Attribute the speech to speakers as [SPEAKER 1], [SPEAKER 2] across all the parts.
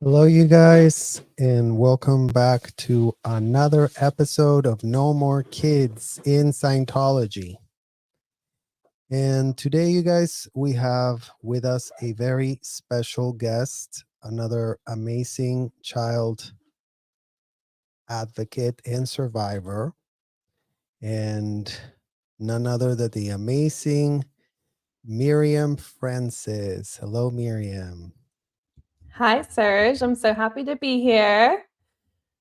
[SPEAKER 1] Hello, you guys, and welcome back to another episode of No More Kids in Scientology. And today, you guys, we have with us a very special guest, another amazing child advocate and survivor, and none other than the amazing Miriam Francis. Hello, Miriam.
[SPEAKER 2] Hi, Serge. I'm so happy to be here.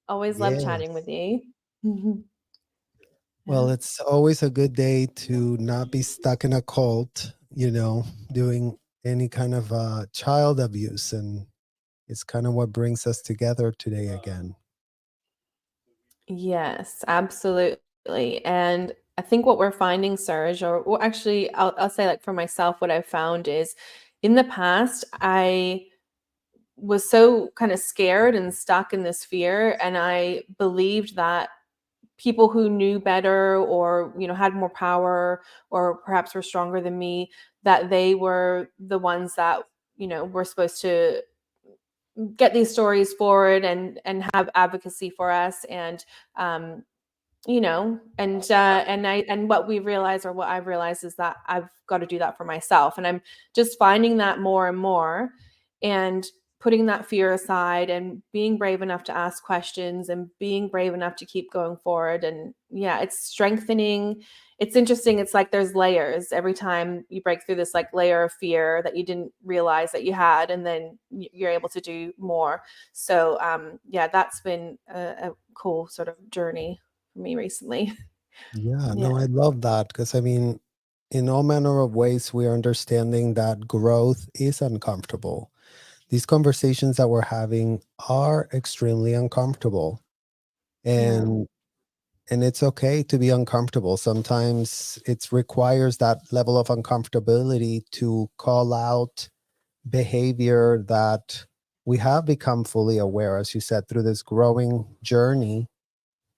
[SPEAKER 2] Always love chatting
[SPEAKER 1] Yes.
[SPEAKER 2] with you.
[SPEAKER 1] Well,
[SPEAKER 2] Yeah.
[SPEAKER 1] it's always a good day to not be stuck in a cult, doing any kind of child abuse. And it's kind of what brings us together today again.
[SPEAKER 2] Yes, absolutely. And I think what we're finding, Serge, or actually, I'll say, like, for myself, what I've found is in the past, I was so kind of scared and stuck in this fear. And I believed that people who knew better or had more power or perhaps were stronger than me, that they were the ones that were supposed to get these stories forward and have advocacy for us. And and what we realize, or what I've realized, is that I've got to do that for myself. And I'm just finding that more and more, and putting that fear aside and being brave enough to ask questions and being brave enough to keep going forward. And yeah, it's strengthening. It's interesting. It's like there's layers every time you break through this, like, layer of fear that you didn't realize that you had, and then you're able to do more. So yeah, that's been a cool sort of journey for me recently.
[SPEAKER 1] Yeah,
[SPEAKER 2] Yeah.
[SPEAKER 1] no, I love that because I mean, in all manner of ways, we're understanding that growth is uncomfortable. These conversations that we're having are extremely uncomfortable.
[SPEAKER 2] Yeah.
[SPEAKER 1] And it's okay to be uncomfortable. Sometimes it requires that level of uncomfortability to call out behavior that we have become fully aware, as you said, through this growing journey,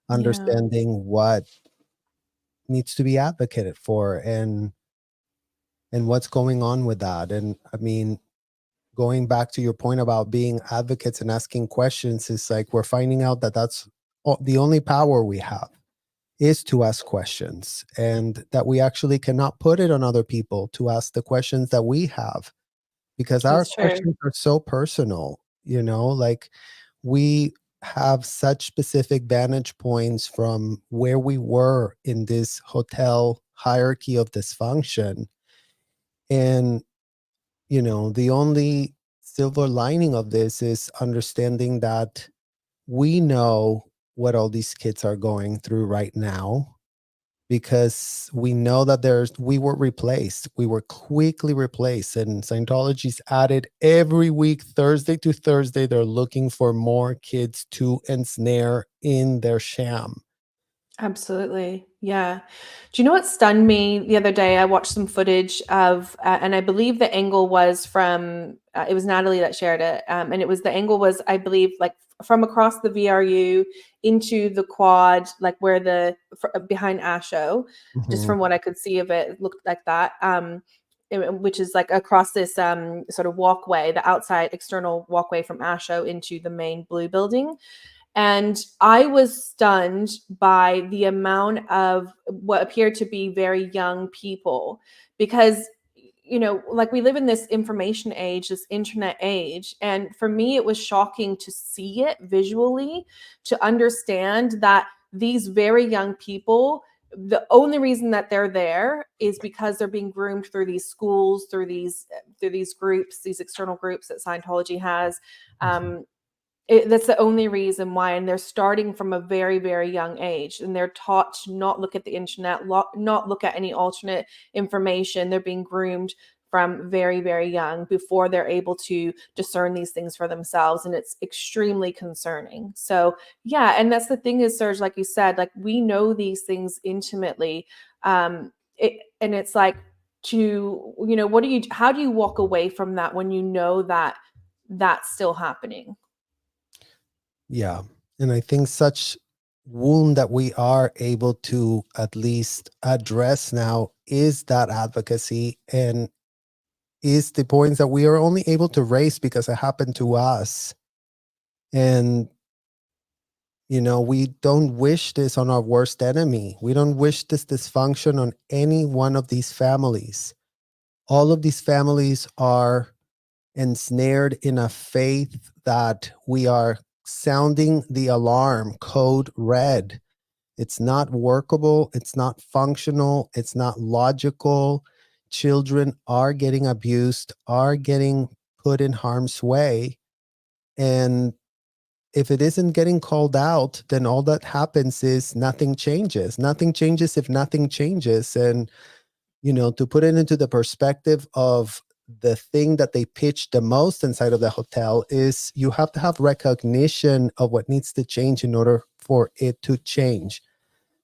[SPEAKER 2] Yeah.
[SPEAKER 1] understanding what needs to be advocated for and what's going on with that. And I mean, going back to your point about being advocates and asking questions, is like we're finding out that that's the only power we have is to ask questions, and that we actually cannot put it on other people to ask the questions that we have, because our
[SPEAKER 2] That's true.
[SPEAKER 1] questions are so personal, like we have such specific vantage points from where we were in this hotel hierarchy of dysfunction. And, the only silver lining of this is understanding that we know what all these kids are going through right now, because we know that we were replaced. We were quickly replaced, and Scientology's added every week, Thursday to Thursday, they're looking for more kids to ensnare in their sham.
[SPEAKER 2] Absolutely. Yeah. Do you know what stunned me the other day? I watched some footage of, and I believe the angle was from, it was Natalie that shared it. And it was, the angle was, I believe, like from across the VRU into the quad, like where behind Asho, just
[SPEAKER 1] Mhm.
[SPEAKER 2] from what I could see of it, it looked like that. Which is like across this sort of walkway, the outside external walkway from Asho into the main blue building. And I was stunned by the amount of what appeared to be very young people, because, like, we live in this information age, this internet age. And for me, it was shocking to see it visually, to understand that these very young people, the only reason that they're there is because they're being groomed through these schools, through these groups, these external groups that Scientology has.
[SPEAKER 1] Mhm.
[SPEAKER 2] That's the only reason why. And they're starting from a very, very young age, and they're taught to not look at the internet, not look at any alternate information. They're being groomed from very, very young, before they're able to discern these things for themselves. And it's extremely concerning. So yeah, and that's the thing is, Serge, like you said, like, we know these things intimately. And it's like, how do you walk away from that when you know that that's still happening?
[SPEAKER 1] Yeah. And I think such wound that we are able to at least address now is that advocacy, and is the points that we are only able to raise because it happened to us. And we don't wish this on our worst enemy. We don't wish this dysfunction on any one of these families. All of these families are ensnared in a faith that we are sounding the alarm code red. It's not workable, it's not functional, it's not logical. Children are getting abused, are getting put in harm's way. And if it isn't getting called out, then all that happens is nothing changes. Nothing changes if nothing changes. And, to put it into the perspective of the thing that they pitch the most inside of the hotel is you have to have recognition of what needs to change in order for it to change.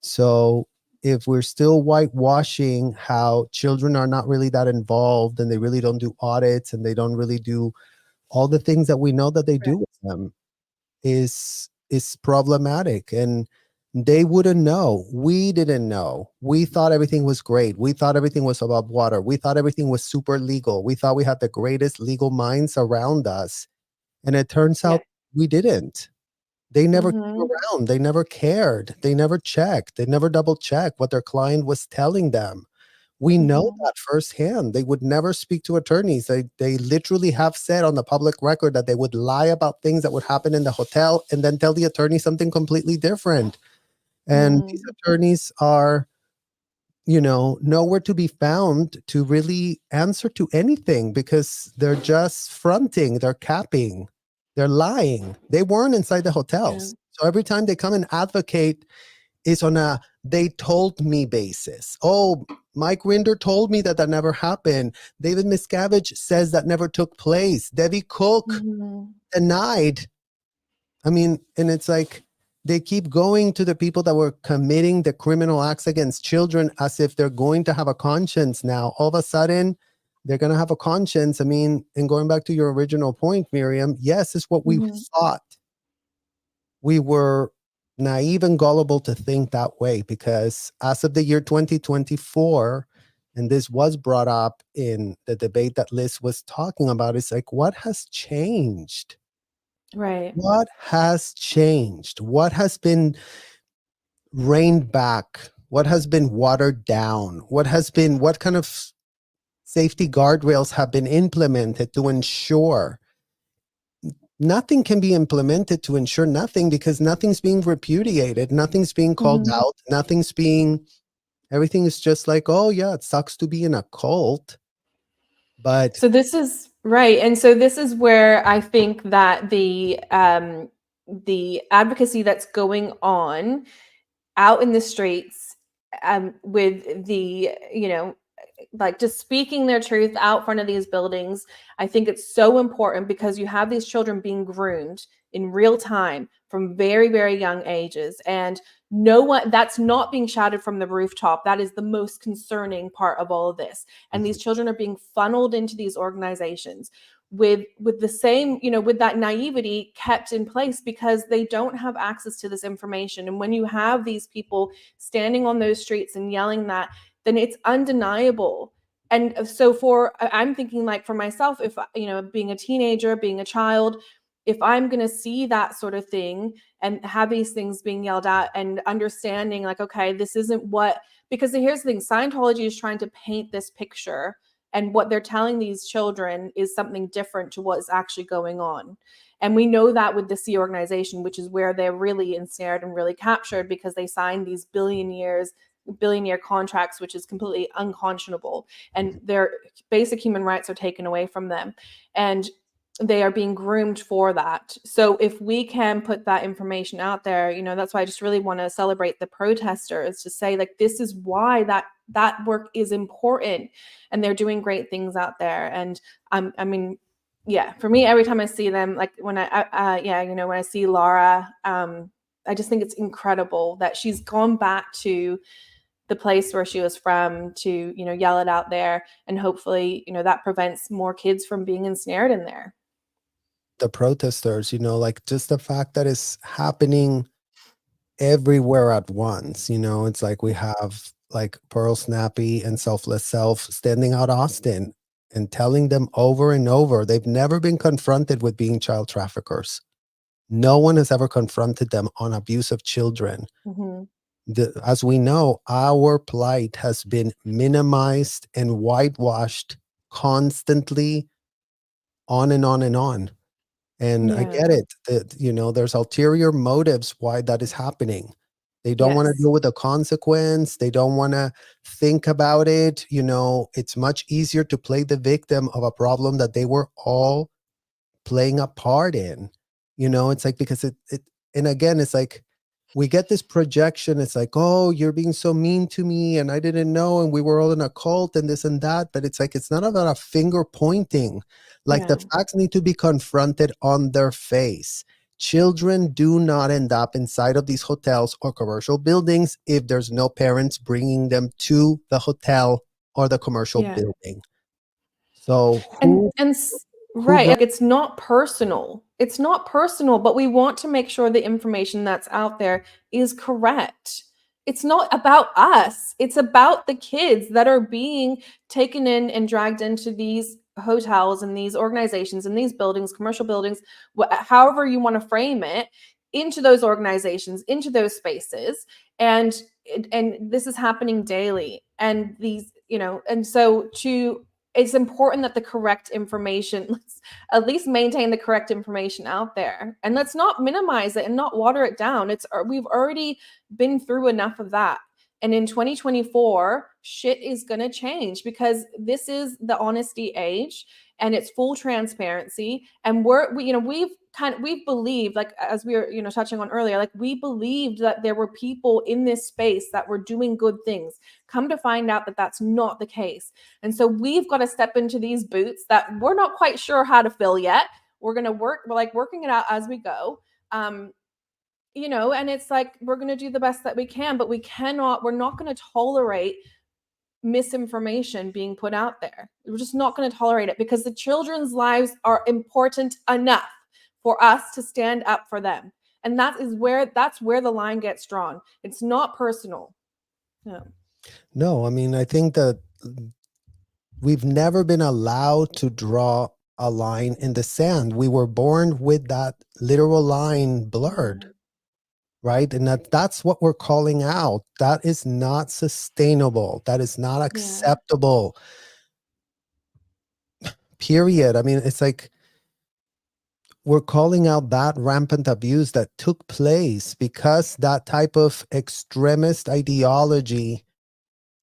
[SPEAKER 1] So if we're still whitewashing how children are not really that involved and they really don't do audits and they don't really do all the things that we know that they
[SPEAKER 2] Right.
[SPEAKER 1] do with them, is problematic. And they wouldn't know. We didn't know. We thought everything was great. We thought everything was above water. We thought everything was super legal. We thought we had the greatest legal minds around us. And it turns
[SPEAKER 2] Yeah.
[SPEAKER 1] out we didn't. They never came
[SPEAKER 2] Hmm.
[SPEAKER 1] around. They never cared. They never checked. They never double checked what their client was telling them. We know
[SPEAKER 2] Hmm.
[SPEAKER 1] that firsthand. They would never speak to attorneys. They literally have said on the public record that they would lie about things that would happen in the hotel and then tell the attorney something completely different. And these
[SPEAKER 2] Hmm.
[SPEAKER 1] attorneys are, nowhere to be found to really answer to anything because they're just fronting, they're capping, they're lying. They weren't inside the
[SPEAKER 2] Yeah.
[SPEAKER 1] hotels. So every time they come and advocate is on a they told me basis. Oh, Mike Rinder told me that never happened. David Miscavige says that never took place. Debbie Cook
[SPEAKER 2] Hmm.
[SPEAKER 1] denied. I mean, and it's like they keep going to the people that were committing the criminal acts against children as if they're going to have a conscience now. All of a sudden, they're going to have a conscience. I mean, and going back to your original point, Miriam, yes, it's what we
[SPEAKER 2] Hmm.
[SPEAKER 1] thought. We were naive and gullible to think that way because as of the year 2024, and this was brought up in the debate that Liz was talking about, it's like, what has changed?
[SPEAKER 2] Right.
[SPEAKER 1] What has changed? What has been reined back? What has been watered down? What kind of safety guardrails have been implemented to ensure nothing can be implemented to ensure nothing because nothing's being repudiated, nothing's being called
[SPEAKER 2] Hmm.
[SPEAKER 1] out, everything is just like, oh yeah, it sucks to be in a cult, but
[SPEAKER 2] So this is right, and so this is where I think that the advocacy that's going on out in the streets, with the like just speaking their truth out front of these buildings. I think it's so important because you have these children being groomed in real time from very, very young ages. And no one that's not being shouted from the rooftop. That is the most concerning part of all of this. And these children are being funneled into these organizations with the same, with that naivety kept in place because they don't have access to this information. And when you have these people standing on those streets and yelling that, then it's undeniable. And so I'm thinking, like, for myself, if being a teenager, being a child, if I'm going to see that sort of thing and have these things being yelled at and understanding, like, okay, this isn't what, because here's the thing, Scientology is trying to paint this picture, and what they're telling these children is something different to what's actually going on. And we know that with the Sea organization, which is where they're really ensnared and really captured because they signed these billionaire contracts, which is completely unconscionable, and their basic human rights are taken away from them, and they are being groomed for that. So if we can put that information out there, that's why I just really want to celebrate the protesters to say, like, this is why that work is important, and they're doing great things out there. And I mean, yeah, for me, every time I see them, like when when I see Laura, I just think it's incredible that she's gone back to the place where she was from to yell it out there, and hopefully that prevents more kids from being ensnared in there.
[SPEAKER 1] the protesters, like just the fact that it's happening everywhere at once, it's like we have like Pearl Snappy and Selfless Self standing out Austin and telling them over and over they've never been confronted with being child traffickers. No one has ever confronted them on abuse of children.
[SPEAKER 2] Mm-hmm.
[SPEAKER 1] As we know, our plight has been minimized and whitewashed constantly, on and on and on. And I get
[SPEAKER 2] Yeah.
[SPEAKER 1] it that, there's ulterior motives why that is happening. They don't want to
[SPEAKER 2] Yes.
[SPEAKER 1] deal with the consequence. They don't want to think about it. It's much easier to play the victim of a problem that they were all playing a part in. It's like, because and again, it's like we get this projection. It's like, oh, you're being so mean to me and I didn't know, and we were all in a cult and this and that. But it's like, it's not about a finger pointing. Like, the
[SPEAKER 2] Yeah.
[SPEAKER 1] facts need to be confronted on their face. Children do not end up inside of these hotels or commercial buildings if there's no parents bringing them to the hotel or the commercial
[SPEAKER 2] Yeah.
[SPEAKER 1] building. So
[SPEAKER 2] And
[SPEAKER 1] who who
[SPEAKER 2] right, like it's not personal. It's not personal, but we want to make sure the information that's out there is correct. It's not about us. It's about the kids that are being taken in and dragged into these hotels and these organizations and these buildings, commercial buildings, however you want to frame it, into those organizations, into those spaces. And this is happening daily. And these, and so to it's important that the correct information, let's at least maintain the correct information out there, and let's not minimize it and not water it down. We've already been through enough of that. And in 2024, shit is going to change because this is the honesty age and it's full transparency. And we've believed, like, as we were, touching on earlier, like, we believed that there were people in this space that were doing good things. Come to find out that that's not the case. And so we've got to step into these boots that we're not quite sure how to fill yet. We're like working it out as we go. And it's like, we're going to do the best that we can, but we're not going to tolerate misinformation being put out there. We're just not going to tolerate it because the children's lives are important enough for us to stand up for them. And that's where the line gets drawn. It's not personal. No.
[SPEAKER 1] No, I mean, I think that we've never been allowed to draw a line in the sand. We were born with that literal line blurred,
[SPEAKER 2] Yeah.
[SPEAKER 1] right? And that's what we're calling out. That is not sustainable. That is not
[SPEAKER 2] Yeah.
[SPEAKER 1] acceptable. Period. I mean, it's like we're calling out that rampant abuse that took place because that type of extremist ideology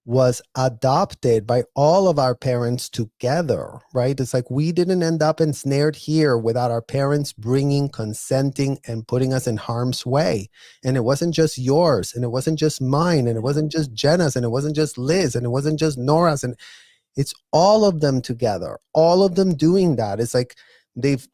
[SPEAKER 1] was adopted by all of our parents together, right? It's like we didn't end up ensnared here without our parents bringing, consenting, and putting us in harm's way. And it wasn't just yours, and it wasn't just mine, and it
[SPEAKER 2] Yeah.
[SPEAKER 1] wasn't just Jenna's, and it wasn't just Liz, and it wasn't just Nora's, and it's all of them together, all of them doing that. It's like they've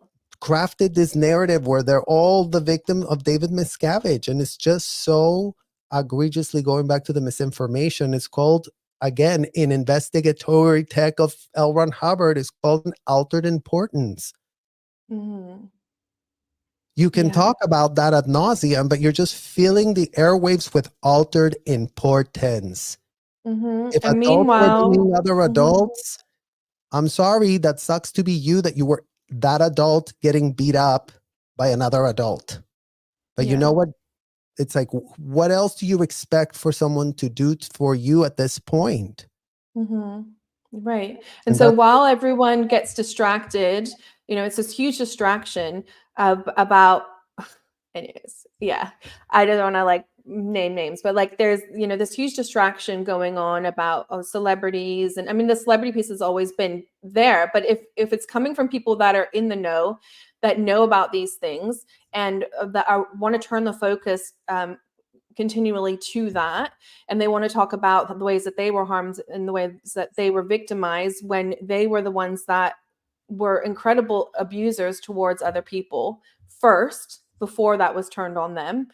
[SPEAKER 1] crafted this narrative where they're all the victim of David Miscavige. And it's just so egregiously going back to the misinformation. It's called, again, in investigatory tech of L. Ron Hubbard, it's called an altered importance.
[SPEAKER 2] Mm-hmm.
[SPEAKER 1] You can
[SPEAKER 2] Yeah.
[SPEAKER 1] talk about that ad nauseum, but you're just filling the airwaves with altered importance.
[SPEAKER 2] Mm-hmm.
[SPEAKER 1] If
[SPEAKER 2] And
[SPEAKER 1] adults were
[SPEAKER 2] meanwhile,
[SPEAKER 1] being other
[SPEAKER 2] mhm,
[SPEAKER 1] adults, I'm sorry, that sucks to be you, that you were that adult getting beat up by another adult. But you know
[SPEAKER 2] yeah.
[SPEAKER 1] what? It's like, what else do you expect for someone to do for you at this point?
[SPEAKER 2] Mm-hmm. Right. And
[SPEAKER 1] And
[SPEAKER 2] so
[SPEAKER 1] that's
[SPEAKER 2] while everyone gets distracted, it's this huge distraction about, anyways, yeah, I don't want to like name names, but like there's, this huge distraction going on about celebrities. And I mean, the celebrity piece has always been there, but if it's coming from people that are in the know, that know about these things and that want to turn the focus continually to that, and they want to talk about the ways that they were harmed and the ways that they were victimized when they were the ones that were incredible abusers towards other people first, before that was turned on them.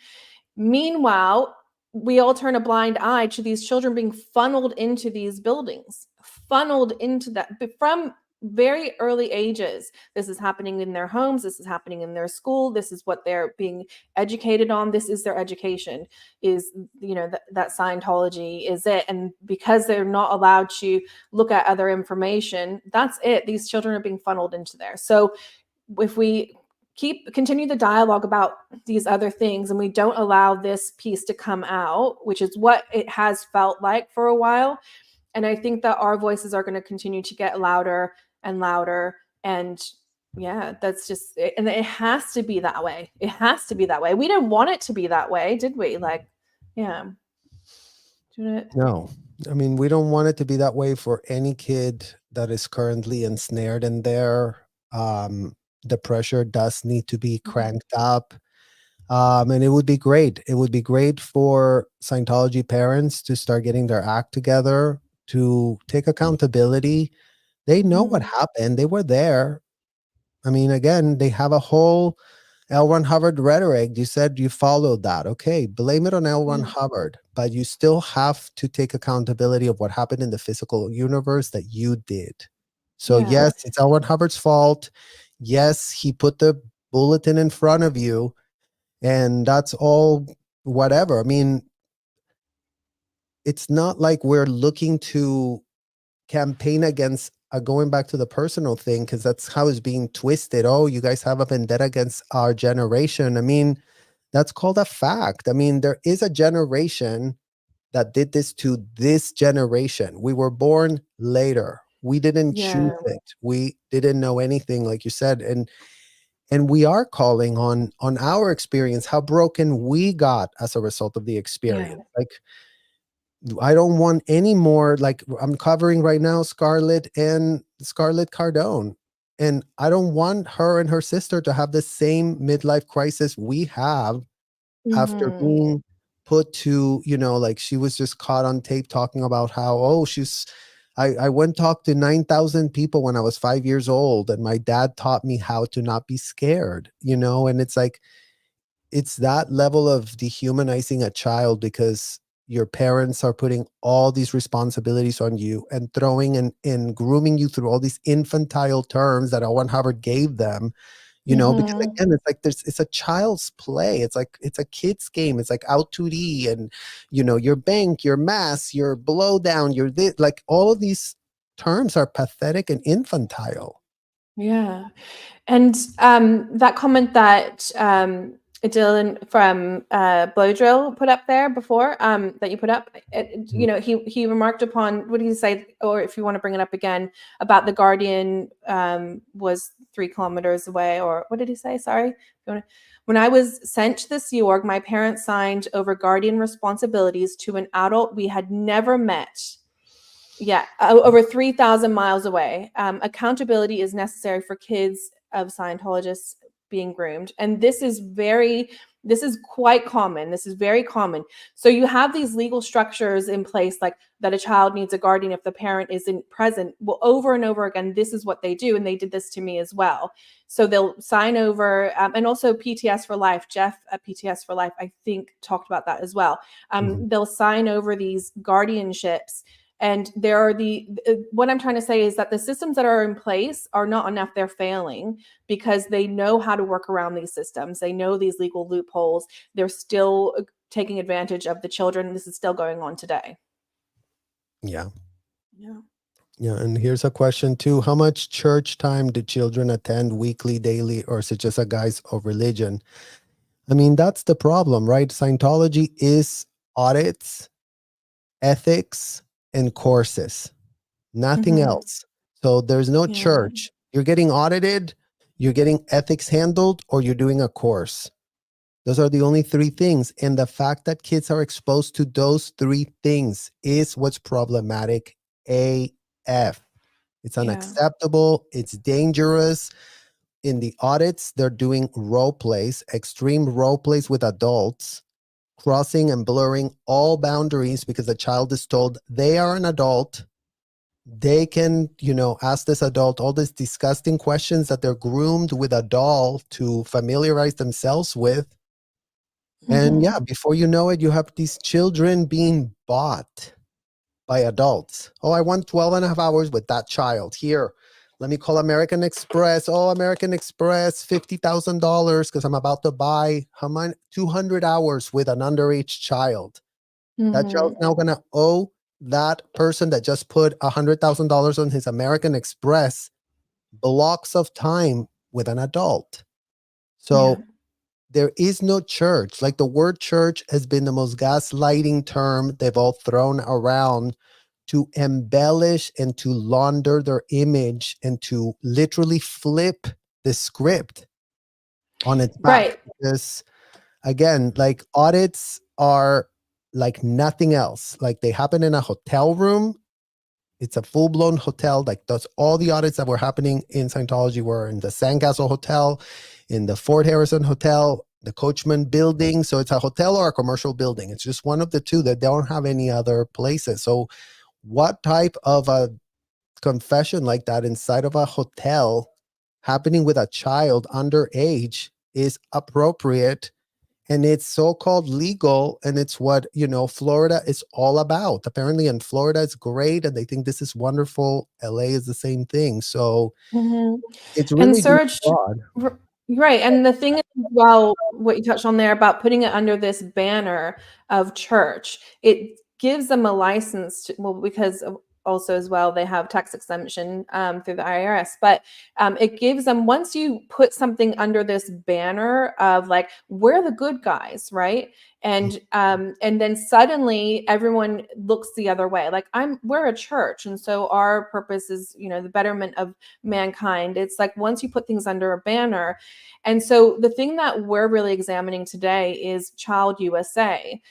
[SPEAKER 2] Meanwhile, we all turn a blind eye to these children being funneled into these buildings, funneled into that from very early ages. This is happening in their homes. This is happening in their school. This is what they're being educated on. This is their education, is, that Scientology is it. And because they're not allowed to look at other information, that's it. These children are being funneled into there. So if we continue the dialogue about these other things, and we don't allow this piece to come out, which is what it has felt like for a while. And I think that our voices are going to continue to get louder and louder. And yeah, that's just it. And it has to be that way. It has to be that way. We didn't want it to be that way, did we? Like, yeah.
[SPEAKER 1] No, I mean, we don't want it to be that way for any kid that is currently ensnared in there. The pressure does need to be cranked up. And it would be great. It would be great for Scientology parents to start getting their act together, to take accountability. They know what happened. They were there. I mean, again, they have a whole L. Ron Hubbard rhetoric. You said you followed that. Okay, blame it on L. Ron Hubbard, but you still have to take accountability of what happened in the physical universe that you did. So yes, it's L. Ron Hubbard's fault. Yes, he put the bulletin in front of you, and that's all, whatever. I mean, it's not like we're looking to campaign against, going back to the personal thing, because that's how it's being twisted. Oh, you guys have a vendetta against our generation. I mean, that's called a fact. I mean, there is a generation that did this to this generation. We were born later. We didn't choose it. We didn't know anything, like you said. And we are calling on our experience, how broken we got as a result of the experience. Like, I don't want any more, like I'm covering right now Scarlett Cardone. And I don't want her and her sister to have the same midlife crisis we have after being put to, like she was just caught on tape talking about how, oh, I went talk to 9,000 people when I was 5 years old, and my dad taught me how to not be scared, and it's like, it's that level of dehumanizing a child because your parents are putting all these responsibilities on you and throwing and grooming you through all these infantile terms that Owen Hubbard gave them, because again, it's like it's a child's play. It's like, it's a kid's game. It's like out 2D and, your bank, your mass, your blow down, your this, like all of these terms are pathetic and infantile.
[SPEAKER 2] Yeah. And that comment that Dylan from Blow Drill put up there before, that you put up, he remarked upon, what did he say? Or if you want to bring it up again, about the Guardian was 3 kilometers away, or what did he say? Sorry. When I was sent to the Sea Org, my parents signed over Guardian responsibilities to an adult we had never met. Yeah, over 3,000 miles away. Accountability is necessary for kids of Scientologists being groomed. And this is quite common. This is very common. So you have these legal structures in place, like that a child needs a guardian if the parent isn't present. Well, over and over again, this is what they do. And they did this to me as well. So they'll sign over, and also PTS for Life. Jeff at PTS for Life, I think, talked about that as well. They'll sign over these guardianships. And there are what I'm trying to say is that the systems that are in place are not enough. They're failing because they know how to work around these systems. They know these legal loopholes. They're still taking advantage of the children. This is still going on today.
[SPEAKER 1] Yeah. And here's a question too. How much church time do children attend weekly, daily, or is it just a guise of religion? I mean, that's the problem, right? Scientology is audits, ethics, and courses, nothing else. So there's no church. You're getting audited, you're getting ethics handled, or you're doing a course. Those are the only 3 things. And the fact that kids are exposed to those 3 things is what's problematic AF. It's unacceptable. It's dangerous. In the audits, they're doing role plays, extreme role plays with adults, crossing and blurring all boundaries because the child is told they are an adult. They can, ask this adult all these disgusting questions that they're groomed with a doll to familiarize themselves with. And before you know it, you have these children being bought by adults. Oh, I want 12 and a half hours with that child. Here, let me call American Express. Oh, American Express, $50,000 because I'm about to buy 200 hours with an underage child. That child's now going to owe that person that just put $100,000 on his American Express blocks of time with an adult. So there is no church. Like the word church has been the most gaslighting term they've all thrown around to embellish and to launder their image and to literally flip the script on its back.
[SPEAKER 2] Right.
[SPEAKER 1] Because again, like audits are like nothing else. Like they happen in a hotel room. It's a full-blown hotel. Like that's all the audits that were happening in Scientology were in the Sandcastle Hotel, in the Fort Harrison Hotel, the Coachman Building. So it's a hotel or a commercial building. It's just one of the two that don't have any other places. So what type of a confession like that inside of a hotel happening with a child underage is appropriate, and it's so-called legal, and it's what Florida is all about. Apparently in Florida it's great and they think this is wonderful. LA is the same thing, so
[SPEAKER 2] Mhm.
[SPEAKER 1] it's
[SPEAKER 2] And
[SPEAKER 1] really
[SPEAKER 2] Serge,
[SPEAKER 1] broad.
[SPEAKER 2] right. And the thing is, well, what you touched on there about putting it under this banner of church, it gives them a license to, well, because also as well, they have tax exemption through the IRS, but it gives them, once you put something under this banner of like, we're the good guys, right? And then suddenly everyone looks the other way. Like we're a church. And so our purpose is, the betterment of mankind. It's like, once you put things under a banner. And so the thing that we're really examining today is Child USA,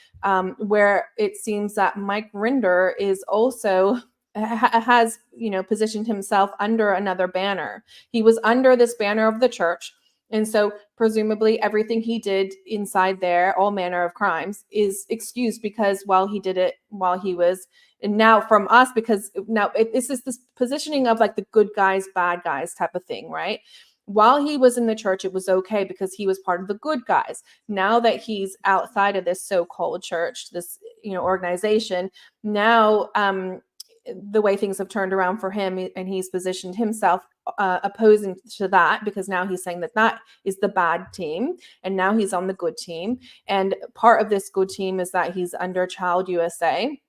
[SPEAKER 2] where it seems that Mike Rinder is also has positioned himself under another banner. He was under this banner of the church, and so presumably everything he did inside there, all manner of crimes, is excused because while he did it while he was, and now from us, because now this is this positioning of like the good guys, bad guys type of thing, right? While he was in the church, it was okay because he was part of the good guys. Now that he's outside of this so-called church, this organization, now the way things have turned around for him, and he's positioned himself opposing to that, because now he's saying that that is the bad team and now he's on the good team. And part of this good team is that he's under Child USA.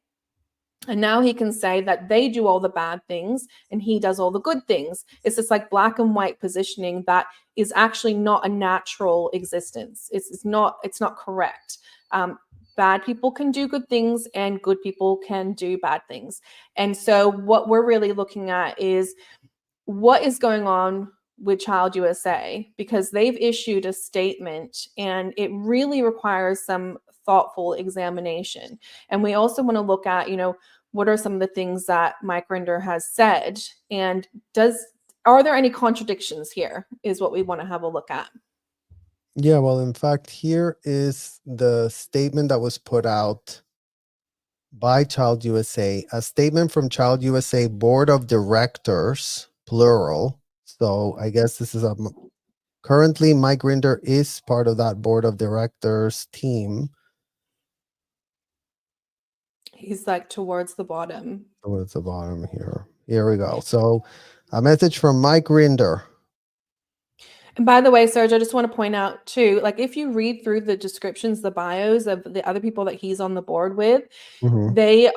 [SPEAKER 2] And now he can say that they do all the bad things and he does all the good things. It's this like black and white positioning that is actually not a natural existence. It's not correct. Bad people can do good things and good people can do bad things. And so what we're really looking at is what is going on with Child USA, because they've issued a statement and it really requires some thoughtful examination. And we also want to look at, what are some of the things that Mike Rinder has said, and are there any contradictions here, is what we want to have a look at.
[SPEAKER 1] Yeah, well, in fact, here is the statement that was put out by Child USA, a statement from Child USA Board of Directors, plural. So I guess this is currently Mike Rinder is part of that Board of Directors team.
[SPEAKER 2] He's like towards the bottom.
[SPEAKER 1] Towards the bottom here. Here we go. So a message from Mike Rinder.
[SPEAKER 2] And by the way, Serge, I just want to point out too, like if you read through the descriptions, the bios of the other people that he's on the board with, they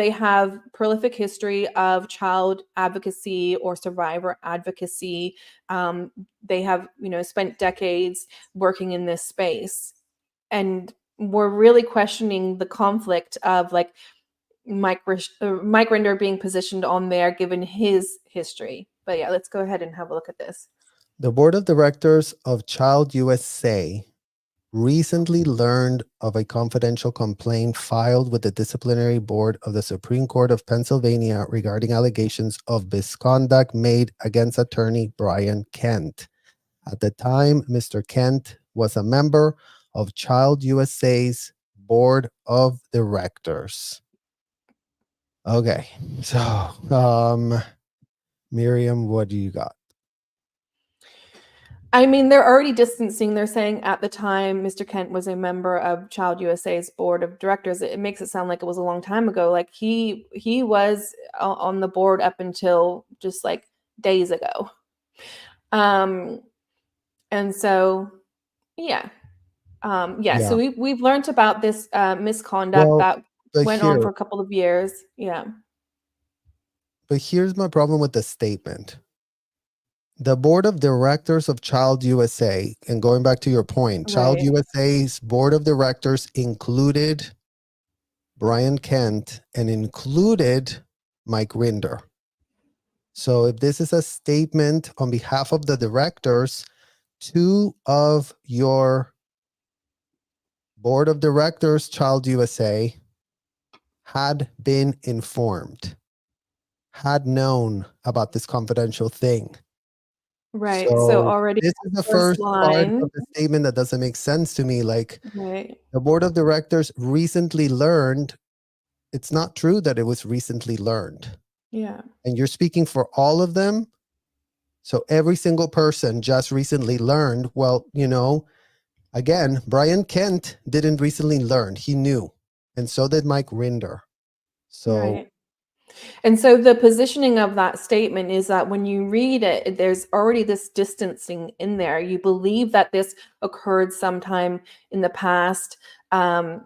[SPEAKER 2] have prolific history of child advocacy or survivor advocacy. They have, spent decades working in this space. And we're really questioning the conflict of like Mike Rinder being positioned on there given his history. But yeah, let's go ahead and have a look at this.
[SPEAKER 1] The Board of Directors of Child USA recently learned of a confidential complaint filed with the Disciplinary Board of the Supreme Court of Pennsylvania regarding allegations of misconduct made against attorney Brian Kent. At the time, Mr. Kent was a member of Child USA's Board of Directors. Okay, so Miriam, what do you got?
[SPEAKER 2] I mean, they're already distancing. They're saying at the time Mr. Kent was a member of Child USA's board of directors. It makes it sound like it was a long time ago. Like he was on the board up until just like days ago. And so, yeah. So we've learned about this misconduct that went on for a couple of years. Yeah.
[SPEAKER 1] But here's my problem with the statement. The board of directors of Child USA, and going back to your point, Child
[SPEAKER 2] Right.
[SPEAKER 1] USA's board of directors included Brian Kent and included Mike Rinder. So if this is a statement on behalf of the directors, two of your board of directors, Child USA, had been informed, had known about this confidential thing.
[SPEAKER 2] Right. So
[SPEAKER 1] So
[SPEAKER 2] already
[SPEAKER 1] this is the
[SPEAKER 2] first
[SPEAKER 1] first part
[SPEAKER 2] line.
[SPEAKER 1] of the statement that doesn't make sense to me. Like,
[SPEAKER 2] Right.
[SPEAKER 1] the board of directors recently learned. It's not true that it was recently learned.
[SPEAKER 2] Yeah.
[SPEAKER 1] And you're speaking for all of them. So every single person just recently learned. Well, again, Brian Kent didn't recently learn. He knew. And so did Mike Rinder. So
[SPEAKER 2] Right. And so the positioning of that statement is that when you read it, there's already this distancing in there. You believe that this occurred sometime in the past, and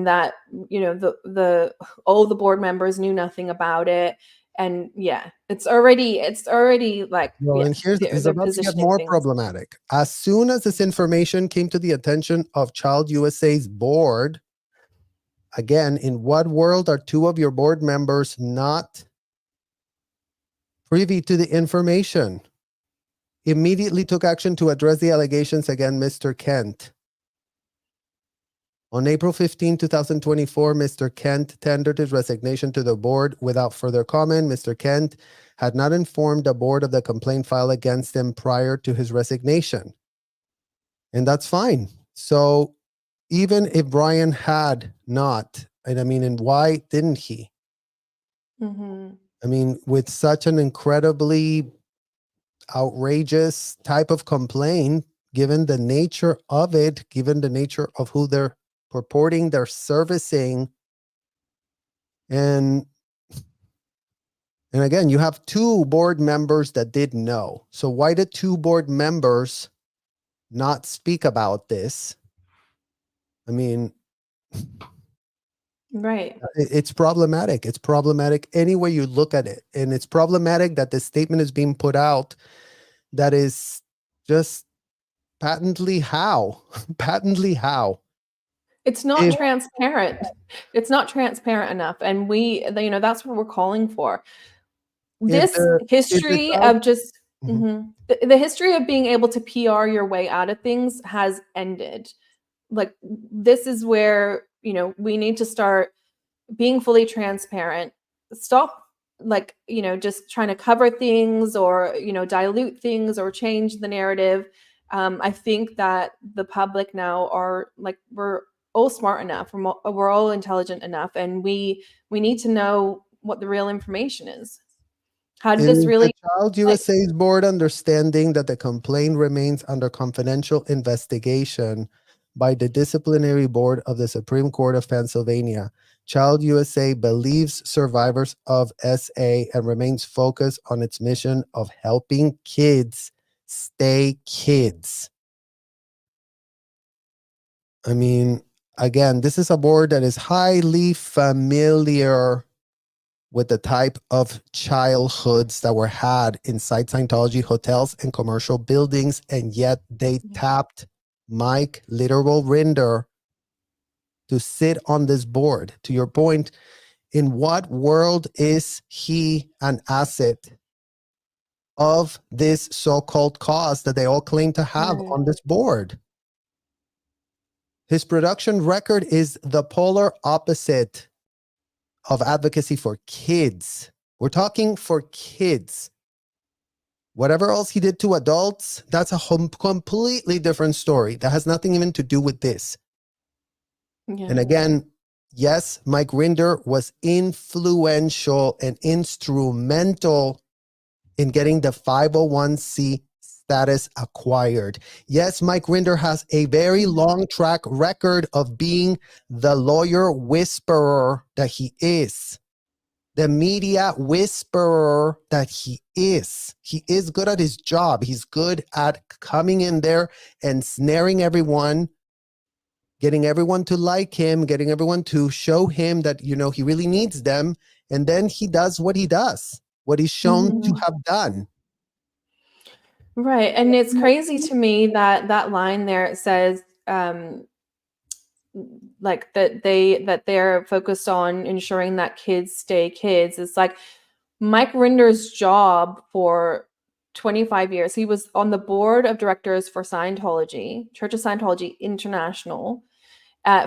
[SPEAKER 2] that the all the board members knew nothing about it. And yeah, it's already like,
[SPEAKER 1] well,
[SPEAKER 2] yeah,
[SPEAKER 1] and here's
[SPEAKER 2] they're
[SPEAKER 1] it's
[SPEAKER 2] they're
[SPEAKER 1] about to get
[SPEAKER 2] positioning
[SPEAKER 1] more
[SPEAKER 2] things.
[SPEAKER 1] problematic. As soon as this information came to the attention of Child USA's board, again, in what world are two of your board members not privy to the information? Immediately took action to address the allegations against Mr. Kent. On April 15, 2024, Mr. Kent tendered his resignation to the board without further comment. Mr. Kent had not informed the board of the complaint filed against him prior to his resignation. And that's fine. So even if Brian had not, and why didn't he?
[SPEAKER 2] Hmm.
[SPEAKER 1] With such an incredibly outrageous type of complaint, given the nature of it, given the nature of who they're purporting they're servicing, and again, you have two board members that did know. So why did two board members not speak about this? I mean,
[SPEAKER 2] Right.
[SPEAKER 1] it's problematic. It's problematic any way you look at it. And it's problematic that this statement is being put out that is just patently how? Patently how?
[SPEAKER 2] It's not
[SPEAKER 1] If,
[SPEAKER 2] transparent. It's not transparent enough. And that's what we're calling for.
[SPEAKER 1] if
[SPEAKER 2] This
[SPEAKER 1] the if the
[SPEAKER 2] history
[SPEAKER 1] child
[SPEAKER 2] of just
[SPEAKER 1] Mhm.
[SPEAKER 2] the history of being able to PR your way out of things has ended. Like, this is where, we need to start being fully transparent. Stop, like, just trying to cover things, or, dilute things, or change the narrative. I think that the public now are like, we're all smart enough, we're all intelligent enough, and we need to know what the real information is. How did
[SPEAKER 1] And
[SPEAKER 2] this
[SPEAKER 1] is the
[SPEAKER 2] really,
[SPEAKER 1] Child
[SPEAKER 2] like,
[SPEAKER 1] USA's board understanding that the complaint remains under confidential investigation by the disciplinary board of the Supreme Court of Pennsylvania? Child USA believes survivors of SA and remains focused on its mission of helping kids stay kids. I mean, again, this is a board that is highly familiar with the type of childhoods that were had inside Scientology hotels and commercial buildings, and yet they tapped Mike literal Rinder to sit on this board. To your point, in what world is he an asset of this so-called cause that they all claim to have
[SPEAKER 2] right.
[SPEAKER 1] on this board? His production record is the polar opposite of advocacy for kids. We're talking for kids. Whatever else he did to adults, that's a completely different story. That has nothing even to do with this. And
[SPEAKER 2] Yeah.
[SPEAKER 1] again, yes, Mike Rinder was influential and instrumental in getting the 501c status acquired. Yes, Mike Rinder has a very long track record of being the lawyer whisperer that he is, the media whisperer that he is. He is good at his job. He's good at coming in there and snaring everyone, getting everyone to like him, getting everyone to show him that, he really needs them. And then he does what he does, what he's shown to
[SPEAKER 2] Mhm.
[SPEAKER 1] have done.
[SPEAKER 2] Right. And it's crazy to me that that line there, it says, like that they're focused on ensuring that kids stay kids. It's like Mike Rinder's job for 25 years. He was on the board of directors for Scientology, Church of Scientology International,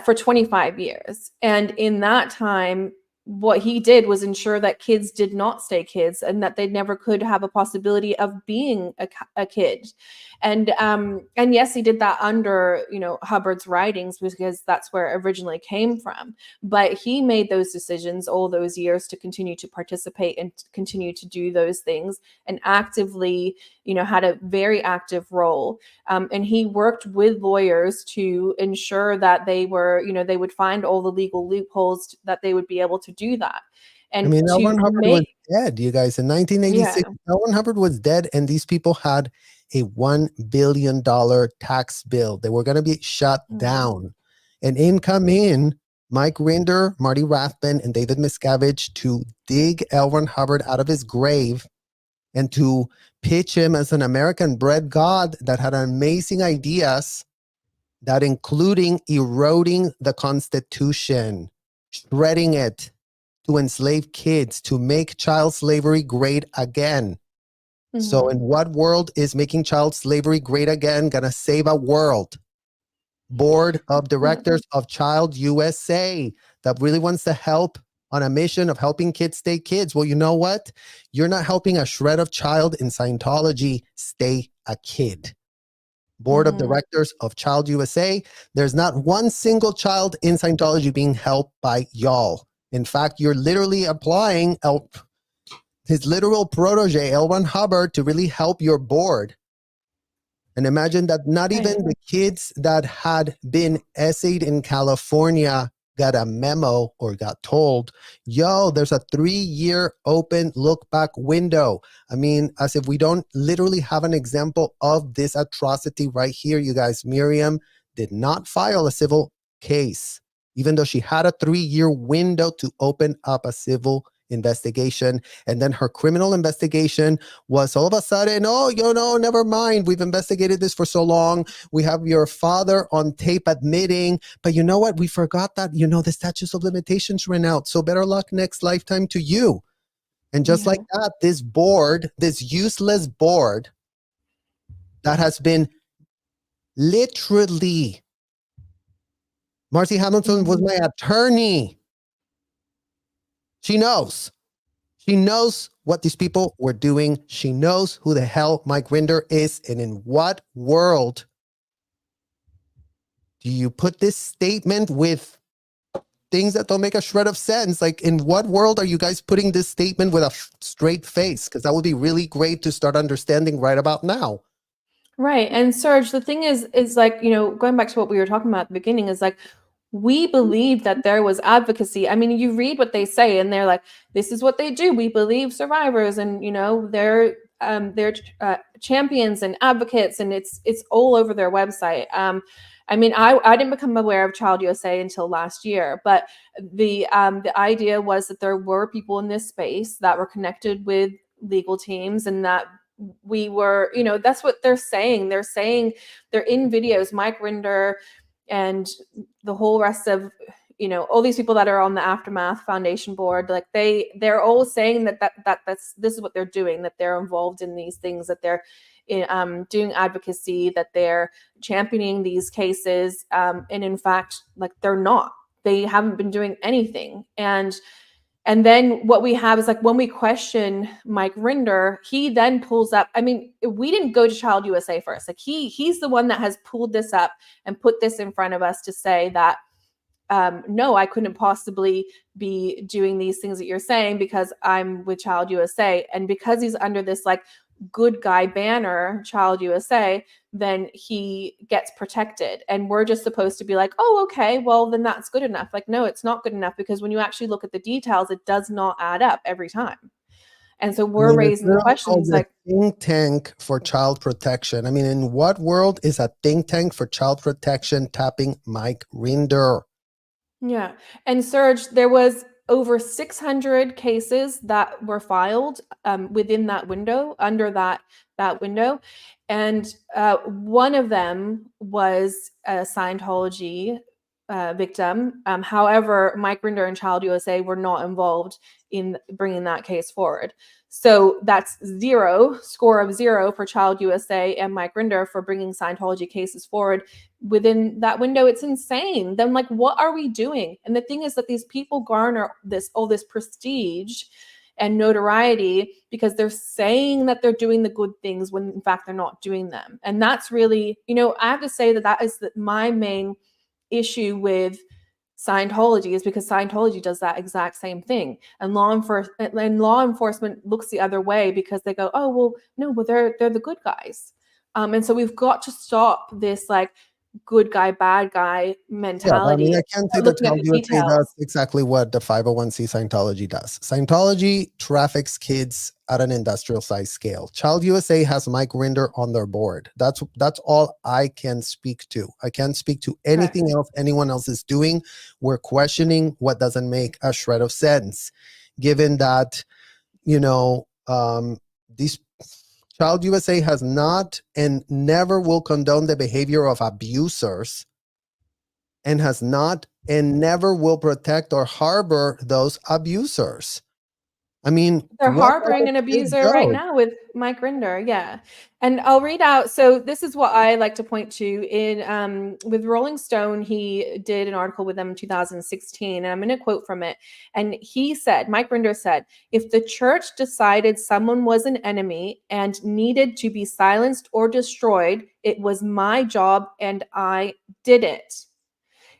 [SPEAKER 2] for 25 years. And in that time, what he did was ensure that kids did not stay kids and that they never could have a possibility of being a kid. And yes, he did that under, you know, Hubbard's writings because that's where it originally came from. But he made those decisions all those years to continue to participate and continue to do those things, and actively, you know, had a very active role. And he worked with lawyers to ensure that they were, you know, they would find all the legal loopholes that they would be able to do that.
[SPEAKER 1] I
[SPEAKER 2] And
[SPEAKER 1] mean, L.
[SPEAKER 2] to
[SPEAKER 1] Ron Hubbard was
[SPEAKER 2] make,
[SPEAKER 1] dead, you guys. In
[SPEAKER 2] yeah.
[SPEAKER 1] 1986, L. Ron Hubbard was dead, and these people had a $1 billion tax bill. They were going to be shut
[SPEAKER 2] Mm,
[SPEAKER 1] down. And in come in Mike Rinder, Marty Rathbun, and David Miscavige to dig L. Ron Hubbard out of his grave and to pitch him as an American bred god that had amazing ideas, that including eroding the Constitution, shredding it, to enslave kids, to make child slavery great again. So, in
[SPEAKER 2] mhm,
[SPEAKER 1] what world is making child slavery great again gonna save a world? Board of
[SPEAKER 2] yeah,
[SPEAKER 1] Directors of Child USA that really wants to help on a mission of helping kids stay kids. Well, you know what? You're not helping a shred of child in Scientology stay a kid. Board of
[SPEAKER 2] mhm,
[SPEAKER 1] Directors of Child USA, there's not one single child in Scientology being helped by y'all. In fact, you're literally applying his literal protege, L. Ron Hubbard, to really help your board. And imagine that not even
[SPEAKER 2] right,
[SPEAKER 1] the kids that had been essayed in California got a memo or got told, yo, there's a 3-year open look back window. I mean, as if we don't literally have an example of this atrocity right here, you guys. Miriam did not file a civil case, even though she had a 3-year window to open up a civil investigation. And then her criminal investigation was all of a sudden, oh, you know, never mind. We've investigated this for so long. We have your father on tape admitting, but you know what? We forgot that, you know, the statutes of limitations ran out. So better luck next lifetime to you. And just like
[SPEAKER 2] yeah,
[SPEAKER 1] that, this board, this useless board that has been literally, Marcy Hamilton was
[SPEAKER 2] mhm,
[SPEAKER 1] my attorney. She knows. She knows what these people were doing. She knows who the hell Mike Rinder is. And in what world do you put this statement with things that don't make a shred of sense? Like, in what world are you guys putting this statement with a straight face? Because that would be really great to start understanding right about now.
[SPEAKER 2] right. And Serge, the thing is like, you know, going back to what we were talking about at the beginning, is like, we believe that there was advocacy. I mean, you read what they say, and they're like, "This is what they do. We believe survivors, and you know, they're champions and advocates, and it's all over their website." I mean, I didn't become aware of Child USA until last year, but the idea was that there were people in this space that were connected with legal teams, and that we were, you know, that's what they're saying. They're saying they're in videos. Mike Rinder and the whole rest of, you know, all these people that are on the Aftermath Foundation board, like they're all saying that's this is what they're doing, that they're involved in these things, that they're doing advocacy, that they're championing these cases, and in fact, like, they're not. They haven't been doing anything. And then what we have is, like, when we question Mike Rinder, he then pulls up. I mean, we didn't go to Child USA first. Like, he's the one that has pulled this up and put this in front of us to say that, no, I couldn't possibly be doing these things that you're saying because I'm with Child USA. And because he's under this, like, good guy banner, Child USA, then he gets protected. And we're just supposed to be like, oh, okay, well, then that's good enough. Like, no, it's not good enough, because when you actually look at the details, it does not add up every time. And so
[SPEAKER 1] I
[SPEAKER 2] we're
[SPEAKER 1] mean, it's
[SPEAKER 2] raising the
[SPEAKER 1] literally called
[SPEAKER 2] questions
[SPEAKER 1] the
[SPEAKER 2] like,
[SPEAKER 1] think tank for child protection. I mean, in what world is a think tank for child protection tapping Mike Rinder?
[SPEAKER 2] yeah. And Serge, there was over 600 cases that were filed within that window, under that window, and one of them was a Scientology victim. However, Mike Rinder and Child USA were not involved in bringing that case forward. So that's score of zero for Child USA and Mike Rinder for bringing Scientology cases forward within that window. It's insane. Then, like, what are we doing? And the thing is that these people garner all this prestige and notoriety because they're saying that they're doing the good things when in fact they're not doing them. And that's really, I have to say that is my main issue with Scientology, is because Scientology does that exact same thing, and law enforcement looks the other way because they go, oh well, no, but they're the good guys, and so we've got to stop this like good guy bad guy mentality.
[SPEAKER 1] I can't say that Child USA does exactly what the 501c Scientology does. Scientology traffics kids at an industrial size scale. Child USA has Mike Rinder on their board. That's all I can speak to. I can't speak to anything else anyone else is doing. We're questioning what doesn't make a shred of sense, given that these Child USA has not and never will condone the behavior of abusers, and has not and never will protect or harbor those abusers. I mean,
[SPEAKER 2] they're harboring an abuser right now with Mike Rinder. Yeah. And I'll read out. So this is what I like to point to in with Rolling Stone. He did an article with them in 2016, and I'm going to quote from it. And Mike Rinder said, if the church decided someone was an enemy and needed to be silenced or destroyed, it was my job and I did it.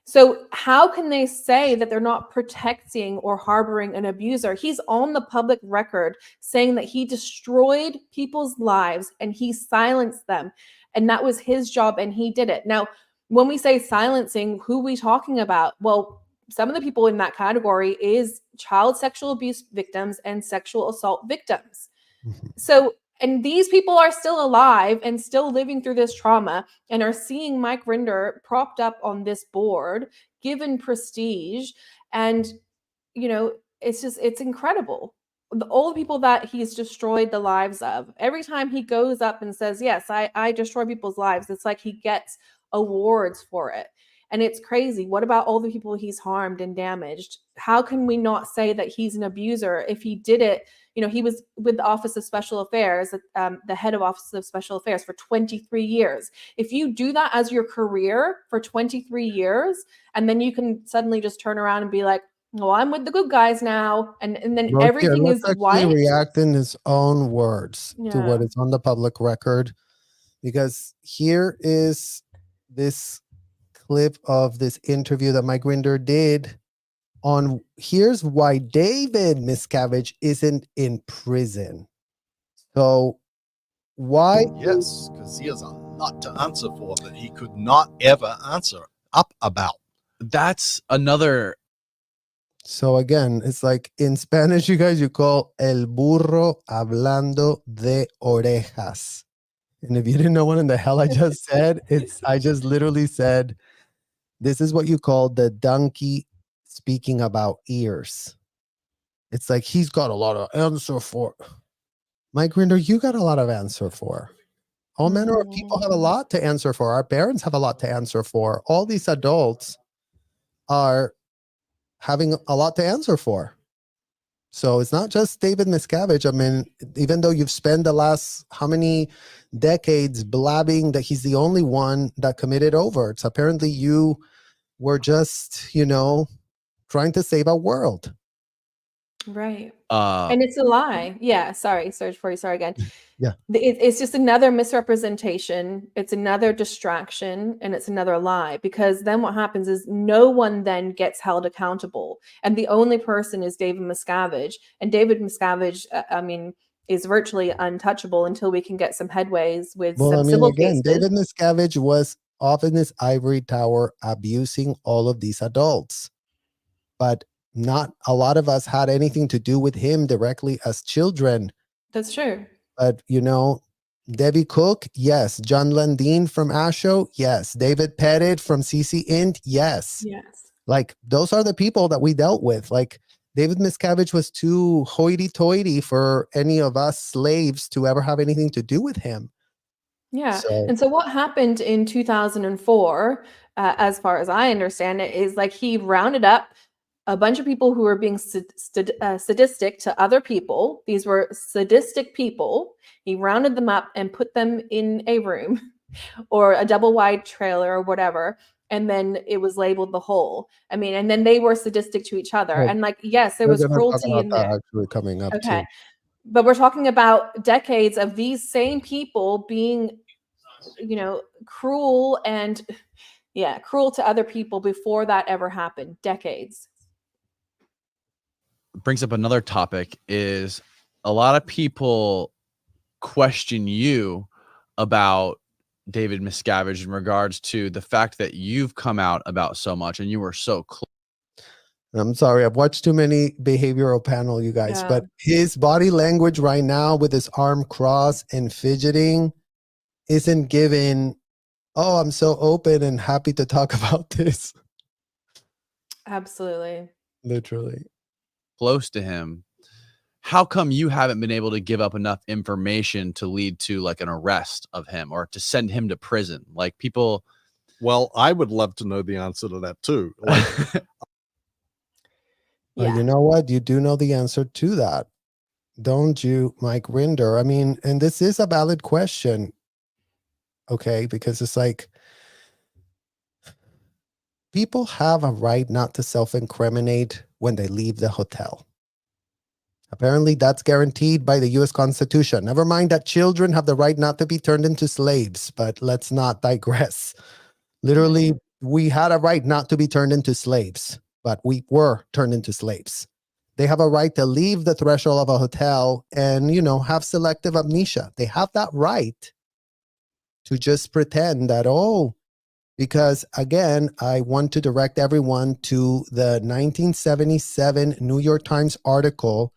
[SPEAKER 2] So how can they say that they're not protecting or harboring an abuser? He's on the public record saying that he destroyed people's lives and he silenced them, and that was his job and he did it. Now, when we say silencing, who are we talking about? Well, some of the people in that category is child sexual abuse victims and sexual assault victims. So, and these people are still alive and still living through this trauma and are seeing Mike Rinder propped up on this board, given prestige. And, it's incredible. All the people that he's destroyed the lives of, every time he goes up and says, yes, I destroy people's lives, it's like he gets awards for it. And it's crazy. What about all the people he's harmed and damaged? How can we not say that he's an abuser if he did it? He was with the Office of Special Affairs, the head of Office of Special Affairs for 23 years. If you do that as your career for 23 years, and then you can suddenly just turn around and be like, well, I'm with the good guys now. And then everything is white.
[SPEAKER 1] React in his own words to what is on the public record, because here is this clip of this interview that Mike Rinder did on here's why David Miscavige isn't in prison. So why?
[SPEAKER 3] Yes, because he has a lot to answer for that he could not ever answer up about.
[SPEAKER 4] That's another.
[SPEAKER 1] So again, it's like in Spanish, you guys, you call el burro hablando de orejas. And if you didn't know what in the hell I just said, I just literally said, this is what you call the donkey speaking about ears. It's like he's got a lot of answer for. Mike Rinder, you got a lot of answer for. All manner of people have a lot to answer for. Our parents have a lot to answer for. All these adults are having a lot to answer for. So it's not just David Miscavige. I mean, even though you've spent the last how many decades blabbing that he's the only one that committed overs, apparently you were just, trying to save our world.
[SPEAKER 2] Right. And it's a lie. Yeah. Sorry again.
[SPEAKER 1] Yeah.
[SPEAKER 2] It's just another misrepresentation. It's another distraction, and it's another lie, because then what happens is no one then gets held accountable. And the only person is David Miscavige. And David Miscavige, is virtually untouchable until we can get some headways with some civil cases.
[SPEAKER 1] David Miscavige was off in his ivory tower abusing all of these adults. But not a lot of us had anything to do with him directly as children.
[SPEAKER 2] That's true.
[SPEAKER 1] But, Debbie Cook, yes. John Landine from ASHO, yes. David Pettit from CC Int, yes.
[SPEAKER 2] Yes.
[SPEAKER 1] Like, those are the people that we dealt with. Like, David Miscavige was too hoity-toity for any of us slaves to ever have anything to do with him.
[SPEAKER 2] Yeah.
[SPEAKER 1] So
[SPEAKER 2] And so what happened in 2004, as far as I understand it, is like he rounded up a bunch of people who were being sadistic to other people. These were sadistic people. He rounded them up and put them in a room or a double wide trailer or whatever. And then it was labeled the whole. I mean, and then they were sadistic to each other.
[SPEAKER 1] well,
[SPEAKER 2] And like, yes, there
[SPEAKER 1] we're
[SPEAKER 2] was
[SPEAKER 1] going to talk
[SPEAKER 2] cruelty
[SPEAKER 1] about
[SPEAKER 2] in
[SPEAKER 1] that
[SPEAKER 2] there.
[SPEAKER 1] actually coming up
[SPEAKER 2] Okay.
[SPEAKER 1] too.
[SPEAKER 2] But we're talking about decades of these same people being, you know, cruel and cruel to other people before that ever happened. Decades.
[SPEAKER 4] Brings up another topic is a lot of people question you about David Miscavige in regards to the fact that you've come out about so much and you were so close.
[SPEAKER 1] I'm sorry, I've watched too many behavioral panel, you guys,
[SPEAKER 2] Yeah.
[SPEAKER 1] but his body language right now with his arm crossed and fidgeting isn't giving, oh, I'm so open and happy to talk about this.
[SPEAKER 2] Absolutely.
[SPEAKER 1] Literally.
[SPEAKER 4] Close to him. How come you haven't been able to give up enough information to lead to like an arrest of him or to send him to prison? Like people.
[SPEAKER 3] Well, I would love to know the answer to that too. Like,
[SPEAKER 2] Yeah.
[SPEAKER 1] You know what? You do know the answer to that, don't you, Mike Rinder? I mean, and this is a valid question, okay? Because it's like, people have a right not to self-incriminate when they leave the hotel. Apparently, that's guaranteed by the U.S. Constitution. Never mind that children have the right not to be turned into slaves, but let's not digress. Literally, we had a right not to be turned into slaves, but we were turned into slaves. They have a right to leave the threshold of a hotel and, you know, have selective amnesia. They have that right to just pretend that, oh, because again, I want to direct everyone to the 1977 New York Times article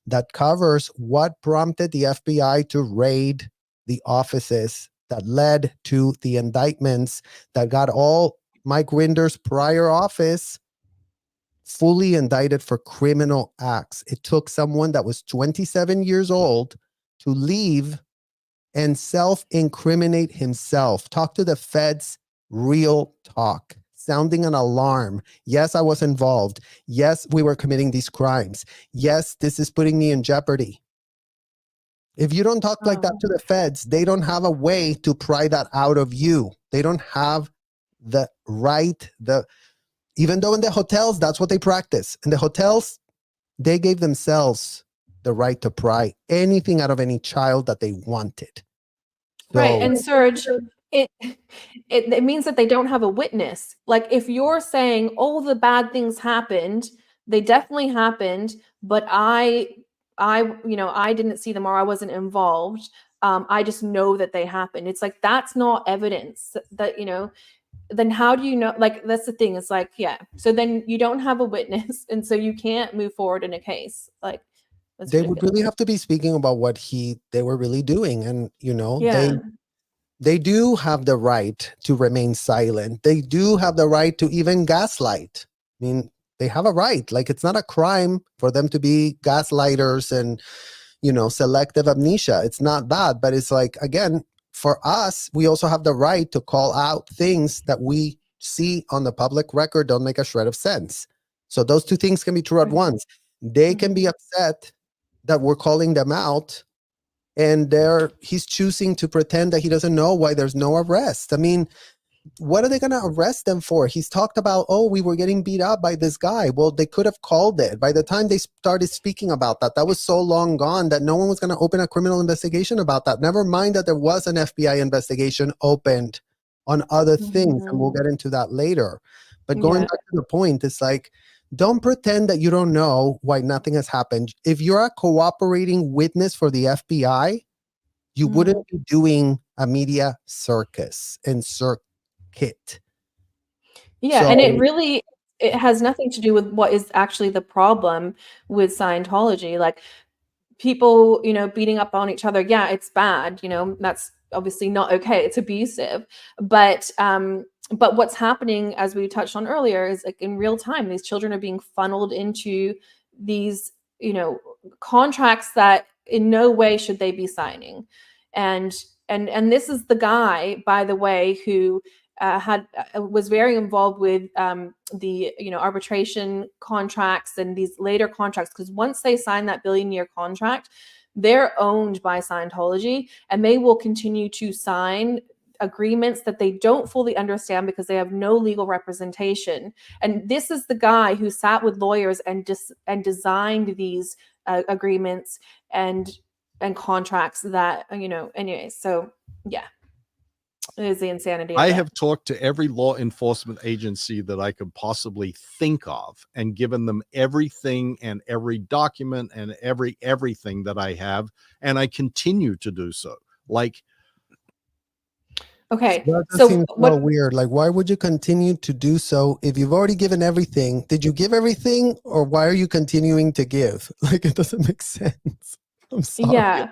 [SPEAKER 1] that covers what prompted the FBI to raid the offices that led to the indictments that got all Mike Rinder's prior office fully indicted for criminal acts. It took someone that was 27 years old to leave and self-incriminate himself. Talk to the feds, real talk, sounding an alarm. Yes, I was involved. Yes, we were committing these crimes. Yes, this is putting me in jeopardy. If you don't talk like that to the feds, they don't have a way to pry that out of you. They don't have the right, even though in the hotels, that's what they practice. In the hotels, they gave themselves the right to pry anything out of any child that they wanted.
[SPEAKER 2] Right.
[SPEAKER 1] So,
[SPEAKER 2] And Serge, it means that they don't have a witness. Like if you're saying, oh, the bad things happened, they definitely happened, but I didn't see them or I wasn't involved. I just know that they happened. It's like, that's not evidence that, then how do you know? Like, that's the thing. It's like, yeah. So then you don't have a witness. And so you can't move forward in a case. Like, that's
[SPEAKER 1] they
[SPEAKER 2] ridiculous.
[SPEAKER 1] would really have to be speaking about what they were really doing. And,
[SPEAKER 2] Yeah.
[SPEAKER 1] they do have the right to remain silent. They do have the right to even gaslight. I mean, they have a right. Like, it's not a crime for them to be gaslighters and, selective amnesia. It's not that. But it's like, again, for us, we also have the right to call out things that we see on the public record don't make a shred of sense. So those two things can be true at
[SPEAKER 2] Right.
[SPEAKER 1] once. They can be upset that we're calling them out, and he's choosing to pretend that he doesn't know why there's no arrest. I mean, what are they going to arrest them for? He's talked about, oh, we were getting beat up by this guy. Well, they could have called it. By the time they started speaking about that, that was so long gone that no one was going to open a criminal investigation about that. Never mind that there was an FBI investigation opened on other things, and we'll get into that later. But going back to the point, it's like, don't pretend that you don't know why nothing has happened. If you're a cooperating witness for the FBI, you wouldn't be doing a media circus and circuit.
[SPEAKER 2] Yeah,
[SPEAKER 1] So,
[SPEAKER 2] and it has nothing to do with what is actually the problem with Scientology. Like people, beating up on each other. Yeah, it's bad. That's obviously not okay. It's abusive. But what's happening, as we touched on earlier, is like in real time, these children are being funneled into these, contracts that in no way should they be signing. And this is the guy, by the way, who was very involved with the arbitration contracts and these later contracts, because once they sign that billion-year contract, they're owned by Scientology, and they will continue to sign agreements that they don't fully understand because they have no legal representation. And this is the guy who sat with lawyers and designed these agreements and contracts that, anyway. So yeah, it is the insanity of
[SPEAKER 3] I
[SPEAKER 2] it.
[SPEAKER 3] have talked to every law enforcement agency that I could possibly think of and given them everything and every document and everything that I have, and I continue to do so. Like,
[SPEAKER 2] okay,
[SPEAKER 1] That just
[SPEAKER 2] so
[SPEAKER 1] seems so weird. Like, why would you continue to do so if you've already given everything? Did you give everything, or why are you continuing to give? Like, it doesn't make sense. I'm sorry.
[SPEAKER 2] yeah.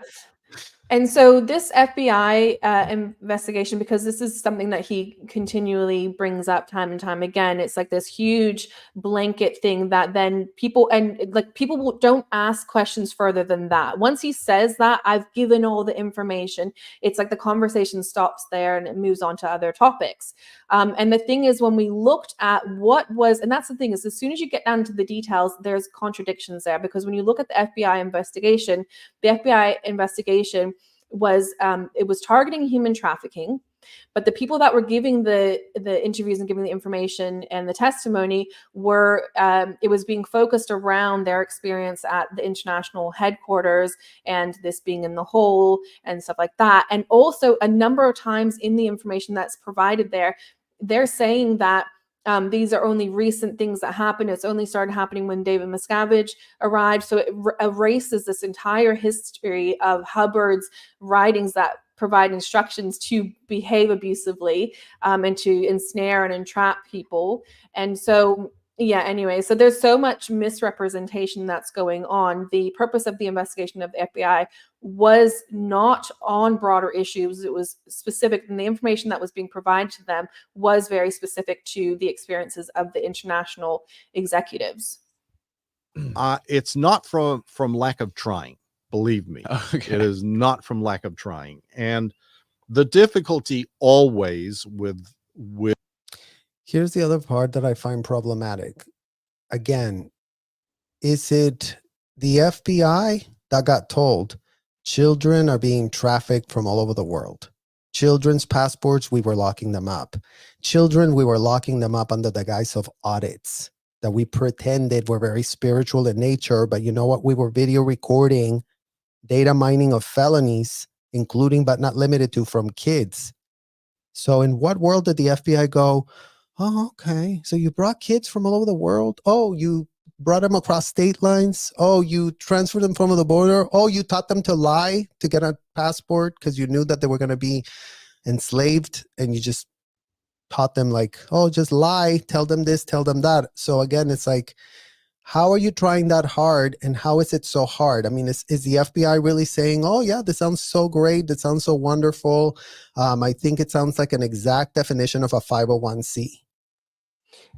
[SPEAKER 2] And so this FBI investigation, because this is something that he continually brings up time and time again, it's like this huge blanket thing that then people don't ask questions further than that. Once he says that, I've given all the information, it's like the conversation stops there and it moves on to other topics. And the thing is, when we looked at what was, and that's the thing is, as soon as you get down to the details, there's contradictions there, because when you look at the FBI investigation was it was targeting human trafficking, but the people that were giving the interviews and giving the information and the testimony were it was being focused around their experience at the international headquarters and this being in the hole and stuff like that. And also a number of times in the information that's provided there, they're saying that these are only recent things that happened. It's only started happening when David Miscavige arrived. So it erases this entire history of Hubbard's writings that provide instructions to behave abusively and to ensnare and entrap people. And so, yeah, anyway, so there's so much misrepresentation that's going on. The purpose of the investigation of the FBI was not on broader issues. It was specific, and the information that was being provided to them was very specific to the experiences of the international executives.
[SPEAKER 3] It's not from lack of trying. Believe me,
[SPEAKER 4] Okay.
[SPEAKER 3] it is not from lack of trying. And the difficulty always with
[SPEAKER 1] Here's the other part that I find problematic. Again, is it the FBI that got told children are being trafficked from all over the world? Children's passports, we were locking them up. Children, we were locking them up under the guise of audits that we pretended were very spiritual in nature. But you know what? We were video recording data mining of felonies, including but not limited to from kids. So in what world did the FBI go, oh, okay, so you brought kids from all over the world? Oh, you brought them across state lines? Oh, you transferred them from the border? Oh, you taught them to lie to get a passport because you knew that they were going to be enslaved, and you just taught them like, oh, just lie, tell them this, tell them that. So again, it's like, how are you trying that hard, and how is it so hard? I mean, is the FBI really saying, oh yeah, this sounds so great, that sounds so wonderful? I think it sounds like an exact definition of a 501c.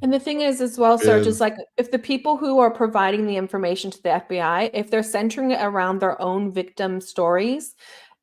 [SPEAKER 2] And the thing is as well, Serge, is like, if the people who are providing the information to the FBI, if they're centering it around their own victim stories,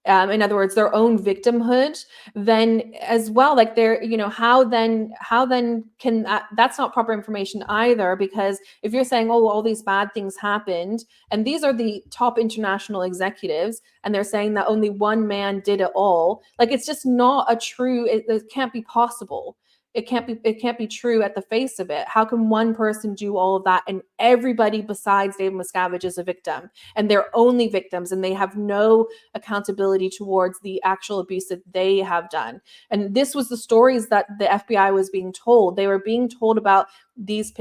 [SPEAKER 2] in other words, their own victimhood, then as well, like they're, how then can that's not proper information either, because if you're saying, oh, all these bad things happened, and these are the top international executives, and they're saying that only one man did it all, like, it's just not a true, it can't be possible. It can't be true at the face of it. How can one person do all of that and everybody besides David Miscavige is a victim, and they're only victims, and they have no accountability towards the actual abuse that they have done? And this was the stories that the FBI was being told. They were being told about these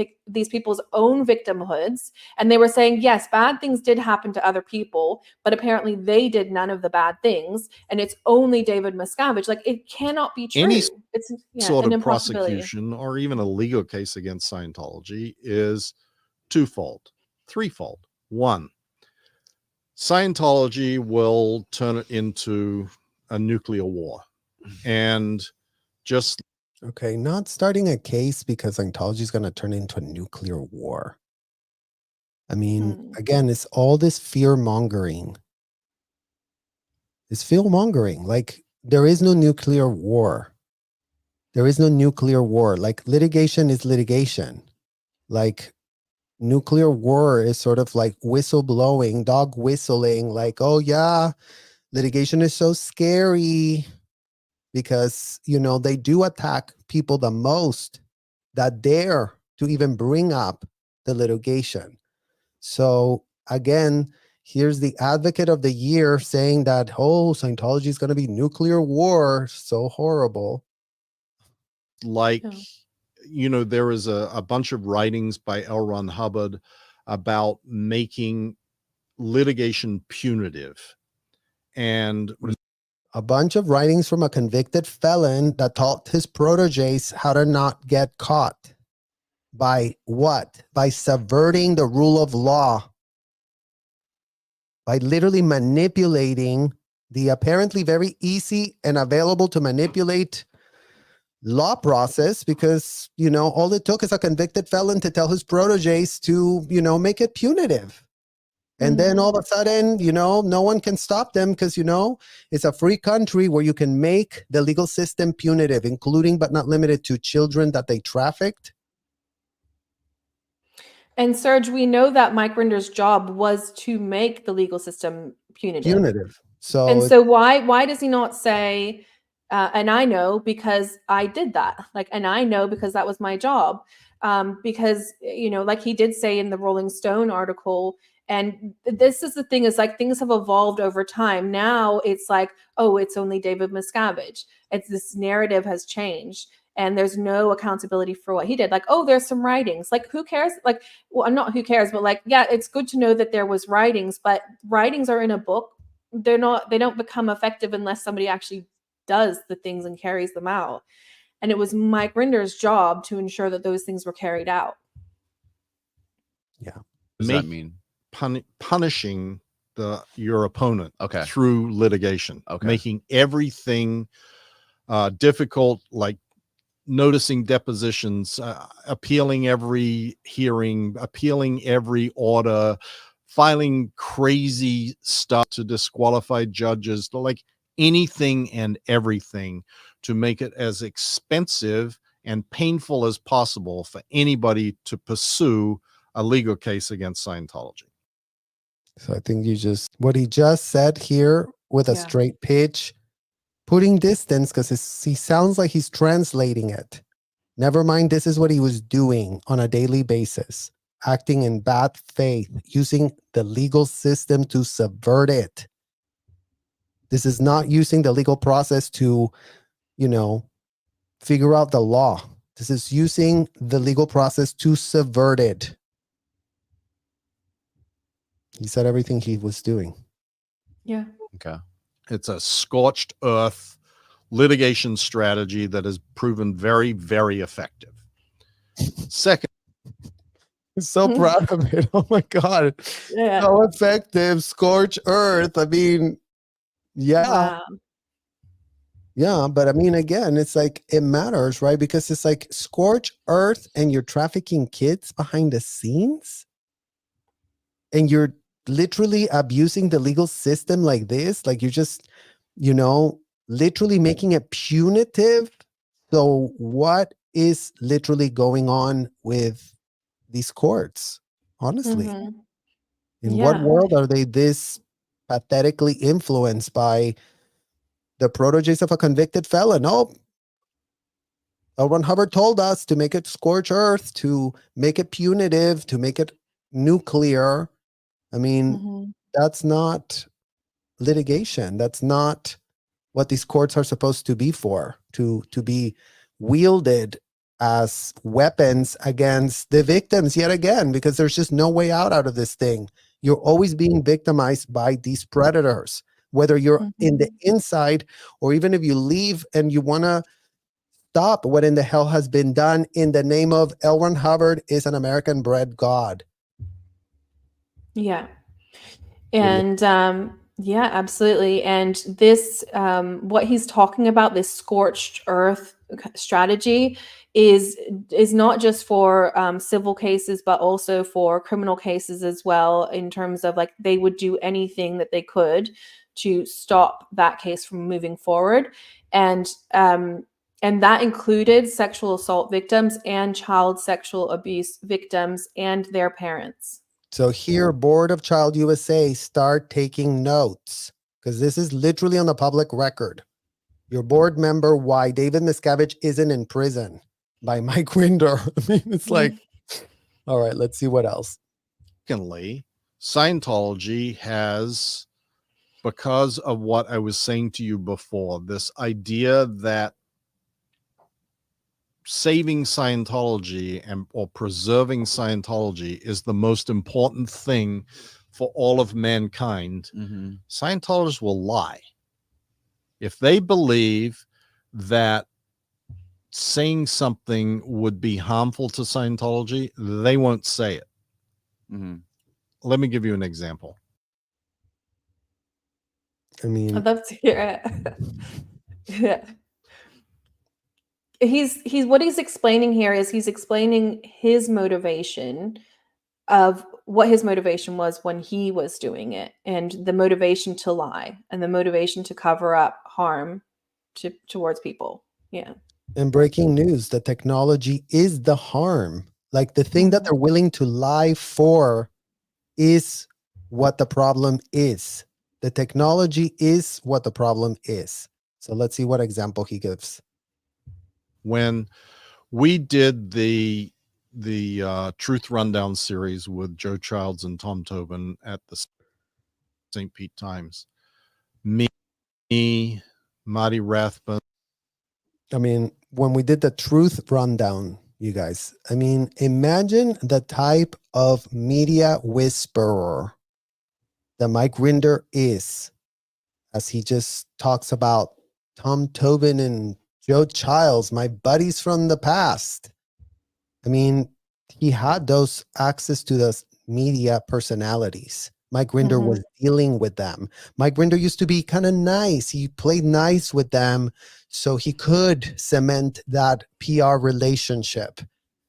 [SPEAKER 2] people's own victimhoods, and they were saying, yes, bad things did happen to other people, but apparently they did none of the bad things, and it's only David Miscavige. Like, it cannot be true.
[SPEAKER 3] Any
[SPEAKER 2] It's
[SPEAKER 3] sort
[SPEAKER 2] an
[SPEAKER 3] of
[SPEAKER 2] impossibility.
[SPEAKER 3] prosecution or even a legal case against Scientology is threefold. One, Scientology will turn it into a nuclear war, and just
[SPEAKER 1] Okay, not starting a case because Scientology is going to turn into a nuclear war. I mean, again, it's all this fear mongering. It's fear mongering. Like, there is no nuclear war. There is no nuclear war. Like, litigation is litigation. Like, nuclear war is sort of like whistleblowing, dog whistling, like, oh yeah, litigation is so scary because, you know, they do attack people the most that dare to even bring up the litigation. So again, here's the advocate of the year saying that, oh, Scientology is going to be nuclear war. So horrible.
[SPEAKER 3] Like,
[SPEAKER 2] Yeah.
[SPEAKER 3] you know, there is a bunch of writings by L. Ron Hubbard about making litigation punitive. And
[SPEAKER 1] A bunch of writings from a convicted felon that taught his proteges how to not get caught. By what? By subverting the rule of law. By literally manipulating the apparently very easy and available to manipulate law process, because, you know, all it took is a convicted felon to tell his proteges to, you know, make it punitive. And then all of a sudden, you know, no one can stop them because, you know, it's a free country where you can make the legal system punitive, including but not limited to children that they trafficked.
[SPEAKER 2] And Serge, we know that Mike Rinder's job was to make the legal system punitive.
[SPEAKER 1] So,
[SPEAKER 2] and so why does he not say, and I know because I did that, like, and I know because that was my job, because, you know, like he did say in the Rolling Stone article, and this is the thing, is like things have evolved over time. Now it's like, oh, it's only David Miscavige. It's this narrative has changed. And there's no accountability for what he did. Like, oh, there's some writings. Like, who cares? Like, well, not who cares, but like, yeah, it's good to know that there was writings, but writings are in a book. They don't become effective unless somebody actually does the things and carries them out. And it was Mike Rinder's job to ensure that those things were carried out.
[SPEAKER 1] Yeah.
[SPEAKER 4] What does that mean?
[SPEAKER 3] Punishing your opponent through litigation, making everything difficult, like noticing depositions, appealing every hearing, appealing every order, filing crazy stuff to disqualify judges, like anything and everything to make it as expensive and painful as possible for anybody to pursue a legal case against Scientology.
[SPEAKER 1] So I think what he just said here with a straight pitch, putting distance, because he sounds like he's translating it. Never mind, this is what he was doing on a daily basis, acting in bad faith, using the legal system to subvert it. This is not using the legal process to, you know, figure out the law. This is using the legal process to subvert it. He said everything he was doing.
[SPEAKER 2] Yeah.
[SPEAKER 3] Okay. It's a scorched earth litigation strategy that has proven very, very effective. Second,
[SPEAKER 1] I'm so proud of it. Oh my God.
[SPEAKER 2] Yeah.
[SPEAKER 1] So effective, scorched earth. I mean, yeah.
[SPEAKER 2] Wow.
[SPEAKER 1] Yeah, but I mean, again, it's like it matters, right? Because it's like scorched earth and you're trafficking kids behind the scenes and you're literally abusing the legal system like this. Like you're just, you know, literally making it punitive. So what is literally going on with these courts? Honestly, in what world are they this pathetically influenced by the proteges of a convicted felon? Oh, L. Ron Hubbard told us to make it scorch earth, to make it punitive, to make it nuclear. I mean, that's not litigation. That's not what these courts are supposed to be for, to be wielded as weapons against the victims yet again, because there's just no way out of this thing. You're always being victimized by these predators, whether you're in the inside or even if you leave and you want to stop what in the hell has been done in the name of L. Ron Hubbard is an American bred God.
[SPEAKER 2] Yeah. And Yeah, absolutely. And this, what he's talking about, this scorched earth strategy, is not just for civil cases, but also for criminal cases as well. In terms of like, they would do anything that they could to stop that case from moving forward, and that included sexual assault victims and child sexual abuse victims and their parents.
[SPEAKER 1] So here, Board of Child USA, start taking notes, because this is literally on the public record. Your board member, Why David Miscavige Isn't in Prison, by Mike Rinder. I mean, it's like, all right, let's see what else.
[SPEAKER 3] Secondly, Scientology has, because of what I was saying to you before, this idea that saving Scientology or preserving Scientology is the most important thing for all of mankind. Scientologists will lie. If they believe that saying something would be harmful to Scientology, they won't say it. Let me give you an example.
[SPEAKER 1] I mean,
[SPEAKER 2] I'd love to hear it. Yeah. He's what he's explaining here is he's explaining his motivation of what his motivation was when he was doing it, and the motivation to lie and the motivation to cover up harm towards people. Yeah.
[SPEAKER 1] in breaking news, the technology is the harm. Like the thing that they're willing to lie for is what the problem is. The technology is what the problem is. So let's see what example he gives.
[SPEAKER 3] When we did the Truth Rundown series with Joe Childs and Tom Tobin at the St. Pete Times, me, Marty Rathbun.
[SPEAKER 1] I mean, when we did the Truth Rundown, you guys, I mean, imagine the type of media whisperer that Mike Rinder is, as he just talks about Tom Tobin and Joe Childs, my buddies from the past. I mean, he had those access to those media personalities. Mike Rinder was dealing with them. Mike Rinder used to be kind of nice. He played nice with them so he could cement that PR relationship.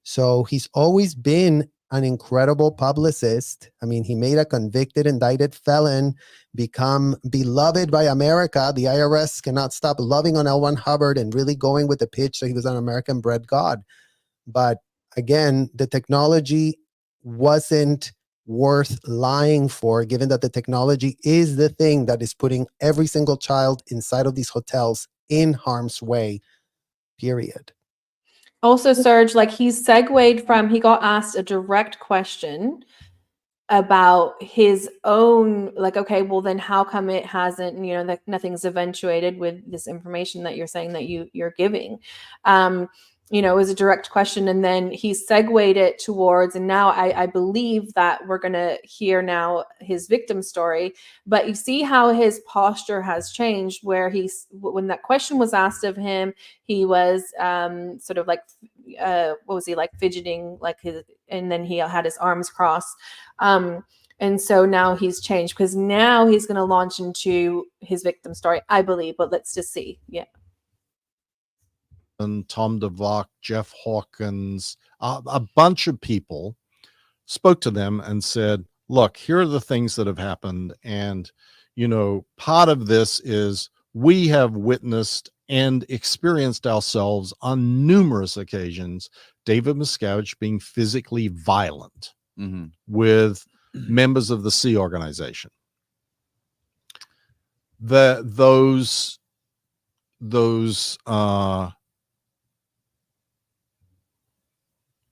[SPEAKER 1] So he's always been an incredible publicist. I mean, he made a convicted, indicted felon become beloved by America. The IRS cannot stop loving on L. Ron Hubbard and really going with the pitch that he was an American-bred god. But again, the technology wasn't worth lying for, given that the technology is the thing that is putting every single child inside of these hotels in harm's way, period.
[SPEAKER 2] Also, Serge, like he got asked a direct question about his own, like, okay, well then how come it hasn't, that nothing's eventuated with this information that you're saying that you're giving? It was a direct question, and then he segued it towards, and now I believe that we're going to hear now his victim story. But you see how his posture has changed, where when that question was asked of him, he was sort of like, what was he like, fidgeting, like and then he had his arms crossed. And so now he's changed, because now he's going to launch into his victim story, I believe. But let's just see. Yeah.
[SPEAKER 3] And Tom DeVock, Jeff Hawkins, a bunch of people spoke to them and said, look, here are the things that have happened. And, part of this is we have witnessed and experienced ourselves on numerous occasions David Miscavige being physically violent with members of the Sea Organization. Those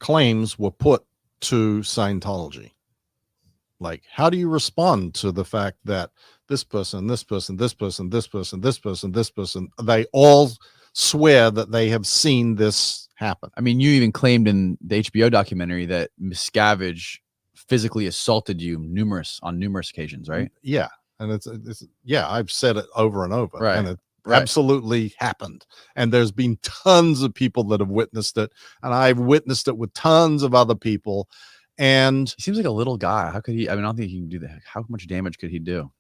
[SPEAKER 3] claims were put to Scientology. Like, how do you respond to the fact that this person, this person, this person, this person, this person, this person, they all swear that they have seen this happen?
[SPEAKER 4] I mean, you even claimed in the HBO documentary that Miscavige physically assaulted you on numerous occasions, right?
[SPEAKER 3] Yeah. And it's I've said it over and over.
[SPEAKER 4] Right.
[SPEAKER 3] And it absolutely happened. And there's been tons of people that have witnessed it. And I've witnessed it with tons of other people. And
[SPEAKER 4] he seems like a little guy. How could he? I mean, I don't think he can do that. How much damage could he do?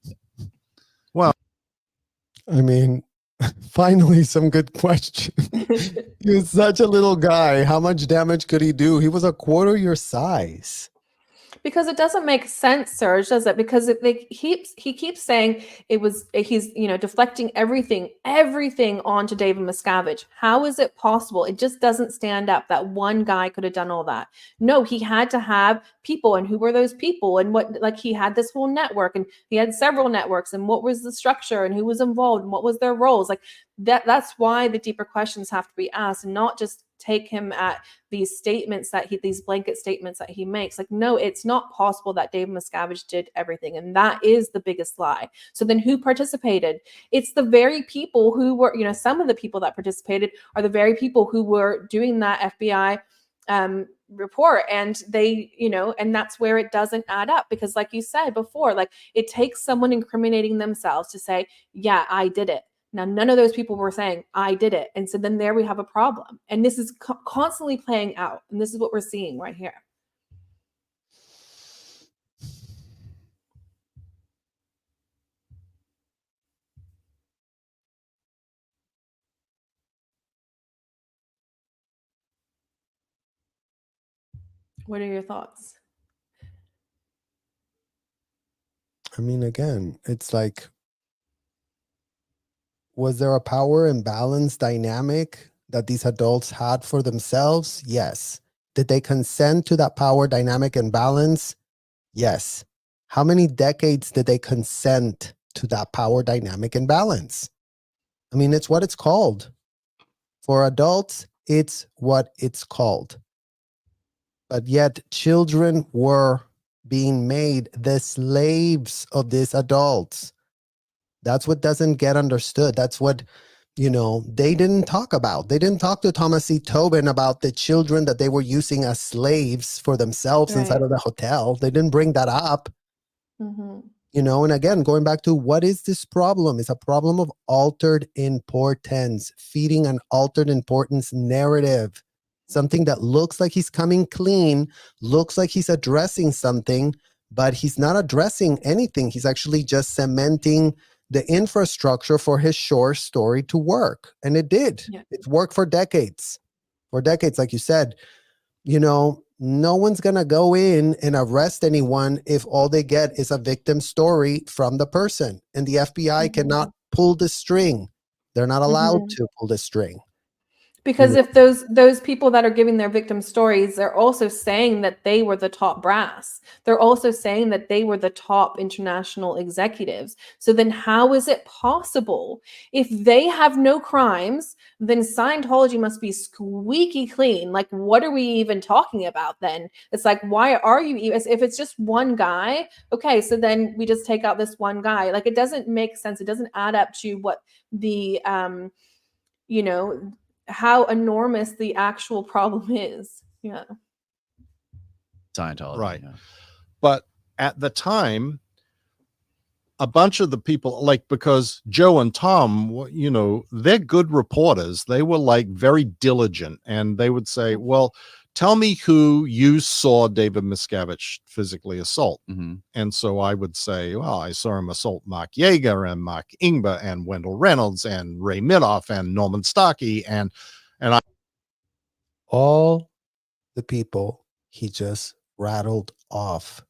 [SPEAKER 1] I mean, finally, some good question. He was such a little guy. How much damage could he do? He was a quarter your size.
[SPEAKER 2] Because it doesn't make sense, Serge, does it? Because he keeps saying he's deflecting everything onto David Miscavige. How is it possible? It just doesn't stand up that one guy could have done all that. No, he had to have people, and who were those people, and he had this whole network, and he had several networks, and what was the structure, and who was involved, and what was their roles. Like that's why the deeper questions have to be asked, and not just take him at these statements these blanket statements that he makes. Like, no, it's not possible that David Miscavige did everything. And that is the biggest lie. So then who participated? It's the very people who were, some of the people that participated are the very people who were doing that FBI report. And they, and that's where it doesn't add up, because like you said before, like it takes someone incriminating themselves to say, yeah, I did it. Now, none of those people were saying, I did it. And so then there we have a problem. And this is constantly playing out. And this is what we're seeing right here. What are your thoughts?
[SPEAKER 1] I mean, again, it's like, was there a power imbalance dynamic that these adults had for themselves? Yes. Did they consent to that power dynamic and balance? Yes. How many decades did they consent to that power dynamic and balance? I mean, it's what it's called. For adults, it's what it's called. But yet children were being made the slaves of these adults. That's what doesn't get understood. That's what, they didn't talk about. They didn't talk to Thomas C. Tobin about the children that they were using as slaves for themselves inside of the hotel. They didn't bring that up.
[SPEAKER 2] Mm-hmm.
[SPEAKER 1] And again, going back to what is this problem? It's a problem of altered importance, feeding an altered importance narrative. Something that looks like he's coming clean, looks like he's addressing something, but he's not addressing anything. He's actually just cementing the infrastructure for his short story to work. And it did. Yeah. It's worked for decades. For decades, like you said, no one's going to go in and arrest anyone if all they get is a victim story from the person. And the FBI cannot pull the string. They're not allowed to pull the string.
[SPEAKER 2] Because if those people that are giving their victim stories, they're also saying that they were the top brass. They're also saying that they were the top international executives. So then how is it possible? If they have no crimes, then Scientology must be squeaky clean. Like, what are we even talking about then? It's like, why are you even, if it's just one guy, okay, so then we just take out this one guy. Like, it doesn't make sense. It doesn't add up to what the, how enormous the actual problem is. Yeah.
[SPEAKER 4] Scientology.
[SPEAKER 3] Right.
[SPEAKER 4] Yeah.
[SPEAKER 3] But at the time, a bunch of the people, because Joe and Tom, they're good reporters. They were very diligent, and they would say, well, tell me who you saw David Miscavige physically assault.
[SPEAKER 4] Mm-hmm.
[SPEAKER 3] And so I would say, well, I saw him assault Mark Yeager and Mark Ingber and Wendell Reynolds and Ray Midoff and Norman Starkey. And
[SPEAKER 1] all the people he just rattled off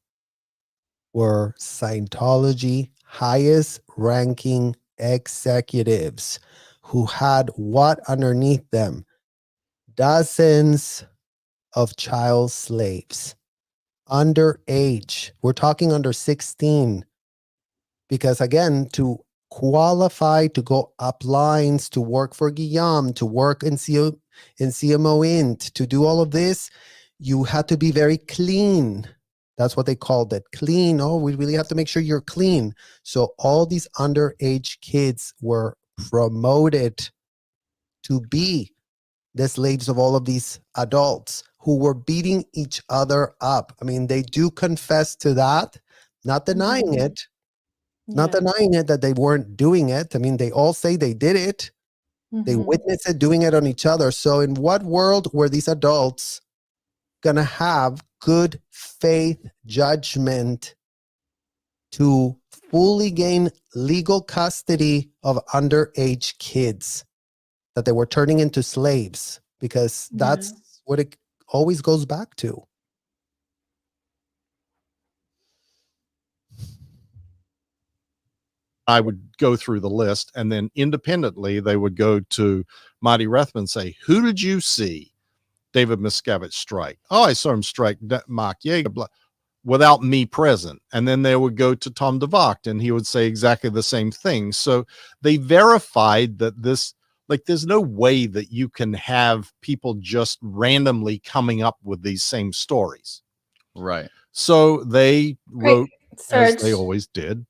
[SPEAKER 1] were Scientology highest ranking executives who had what underneath them? Dozens of child slaves, underage. We're talking under 16. Because again, to qualify to go up lines, to work for Guillaume, to work in CMO Int, to do all of this, you had to be very clean. That's what they called it. Clean. Oh, we really have to make sure you're clean. So all these underage kids were promoted to be the slaves of all of these adults who were beating each other up. I mean, they do confess to that, not denying it. Not denying it that they weren't doing it. I mean, they all say they did it. They witnessed it doing it on each other. So in what world were these adults going to have good faith judgment to fully gain legal custody of underage kids, that they were turning into slaves, because that's what it always goes back to.
[SPEAKER 3] I would go through the list, and then independently they would go to Marty Rathman and say, who did you see David Miscavige strike? Oh, I saw him strike Mark Yeager, without me present. And then they would go to Tom DeVocht, and he would say exactly the same thing. So they verified that this, like, there's no way that you can have people just randomly coming up with these same stories.
[SPEAKER 4] Right.
[SPEAKER 3] So they wrote,
[SPEAKER 2] Serge,
[SPEAKER 3] as they always did,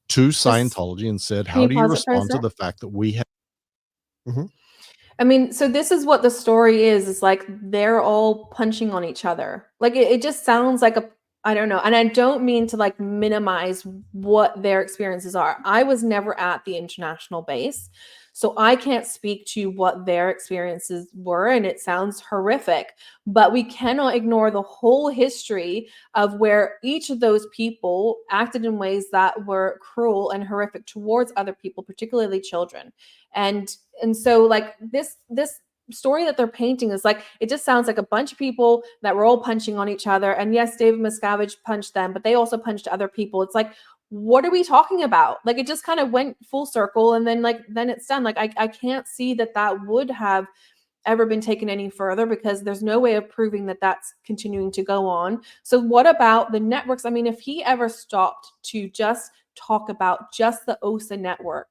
[SPEAKER 3] to Scientology and said, how
[SPEAKER 2] you
[SPEAKER 3] do you
[SPEAKER 2] pause it for a
[SPEAKER 3] respond to
[SPEAKER 2] sec?
[SPEAKER 3] the fact that we have?
[SPEAKER 2] I mean, so this is what the story is. It's like they're all punching on each other. Like it just sounds like I don't know. And I don't mean to like minimize what their experiences are. I was never at the international base, so I can't speak to what their experiences were. And it sounds horrific, but we cannot ignore the whole history of where each of those people acted in ways that were cruel and horrific towards other people, particularly children. And so like this story that they're painting is like, it just sounds like a bunch of people that were all punching on each other. And yes, David Miscavige punched them, but they also punched other people. It's like, what are we talking about? Like, it just kind of went full circle, and then it's done. Like I can't see that would have ever been taken any further, because there's no way of proving that that's continuing to go on. So what about the networks? I mean, if he ever stopped to just talk about just the OSA network,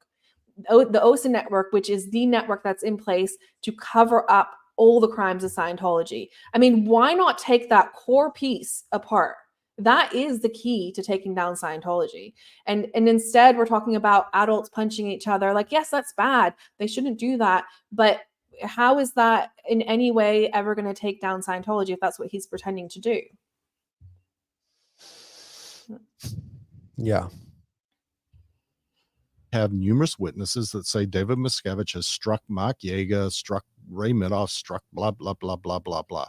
[SPEAKER 2] the OSA network, which is the network that's in place to cover up all the crimes of Scientology. I mean, why not take that core piece apart? That is the key to taking down Scientology. And instead, we're talking about adults punching each other. Like, yes, that's bad. They shouldn't do that. But how is that in any way ever going to take down Scientology if that's what he's pretending to do?
[SPEAKER 1] Yeah.
[SPEAKER 3] Have numerous witnesses that say David Miscavige has struck Mark Yeager, struck Ray Midoff, struck blah, blah, blah, blah, blah, blah.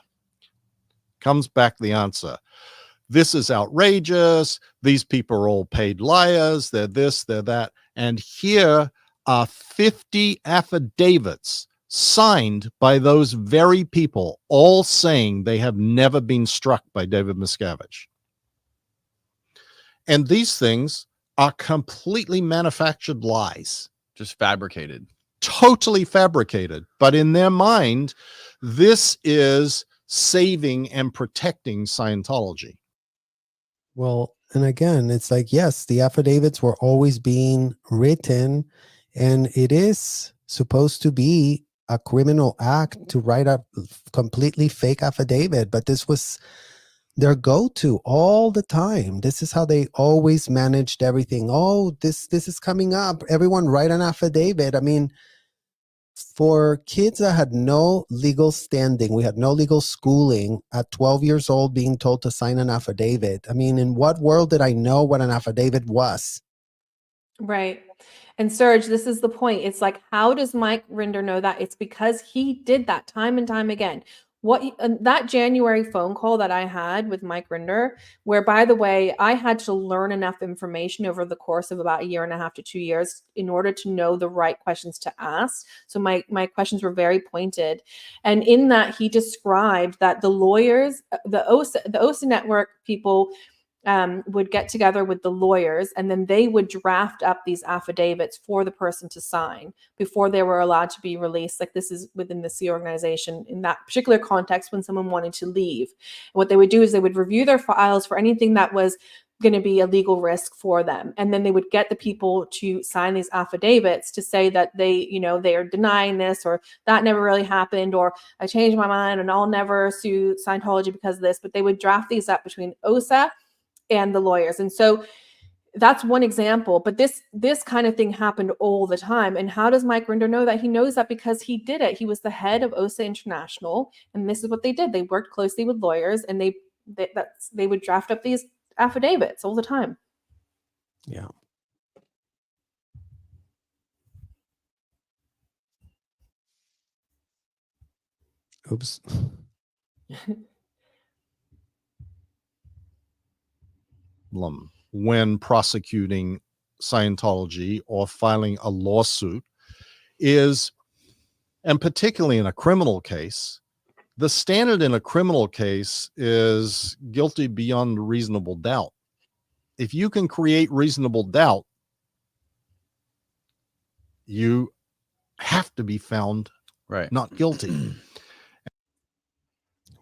[SPEAKER 3] Comes back the answer. This is outrageous. These people are all paid liars. They're this, they're that. And here are 50 affidavits signed by those very people, all saying they have never been struck by David Miscavige. And these things are completely manufactured lies.
[SPEAKER 4] Just fabricated.
[SPEAKER 3] Totally fabricated. But in their mind, this is saving and protecting Scientology.
[SPEAKER 1] Well, and again, it's like, yes, the affidavits were always being written, and it is supposed to be a criminal act to write a completely fake affidavit, but this was their go-to all the time. This is how they always managed everything. Oh, this is coming up. Everyone write an affidavit. I mean, for kids that had no legal standing, we had no legal schooling, at 12 years old being told to sign an affidavit. I mean, in what world did I know what an affidavit was?
[SPEAKER 2] Right. And Serge, this is the point. It's like, how does Mike Rinder know that? It's because he did that time and time again. That January phone call that I had with Mike Rinder, where, by the way, I had to learn enough information over the course of about 1.5 to 2 years in order to know the right questions to ask. So my questions were very pointed. And in that, he described that the lawyers, the OSA network people, would get together with the lawyers, and then they would draft up these affidavits for the person to sign before they were allowed to be released. Like, this is within the C organization in that particular context when someone wanted to leave. And what they would do is they would review their files for anything that was going to be a legal risk for them. And then they would get the people to sign these affidavits to say that they are denying this, or that never really happened, or I changed my mind and I'll never sue Scientology because of this. But they would draft these up between OSA and the lawyers. And so that's one example, but this kind of thing happened all the time. And how does Mike Rinder know that? He knows that because he did it. He was the head of OSA International, and this is what they did. They worked closely with lawyers, and they would draft up these affidavits all the time.
[SPEAKER 1] Yeah. Oops.
[SPEAKER 3] When prosecuting Scientology or filing a lawsuit is, and particularly in a criminal case, the standard in a criminal case is guilty beyond reasonable doubt. If you can create reasonable doubt, you have to be found
[SPEAKER 4] Right.
[SPEAKER 3] not guilty.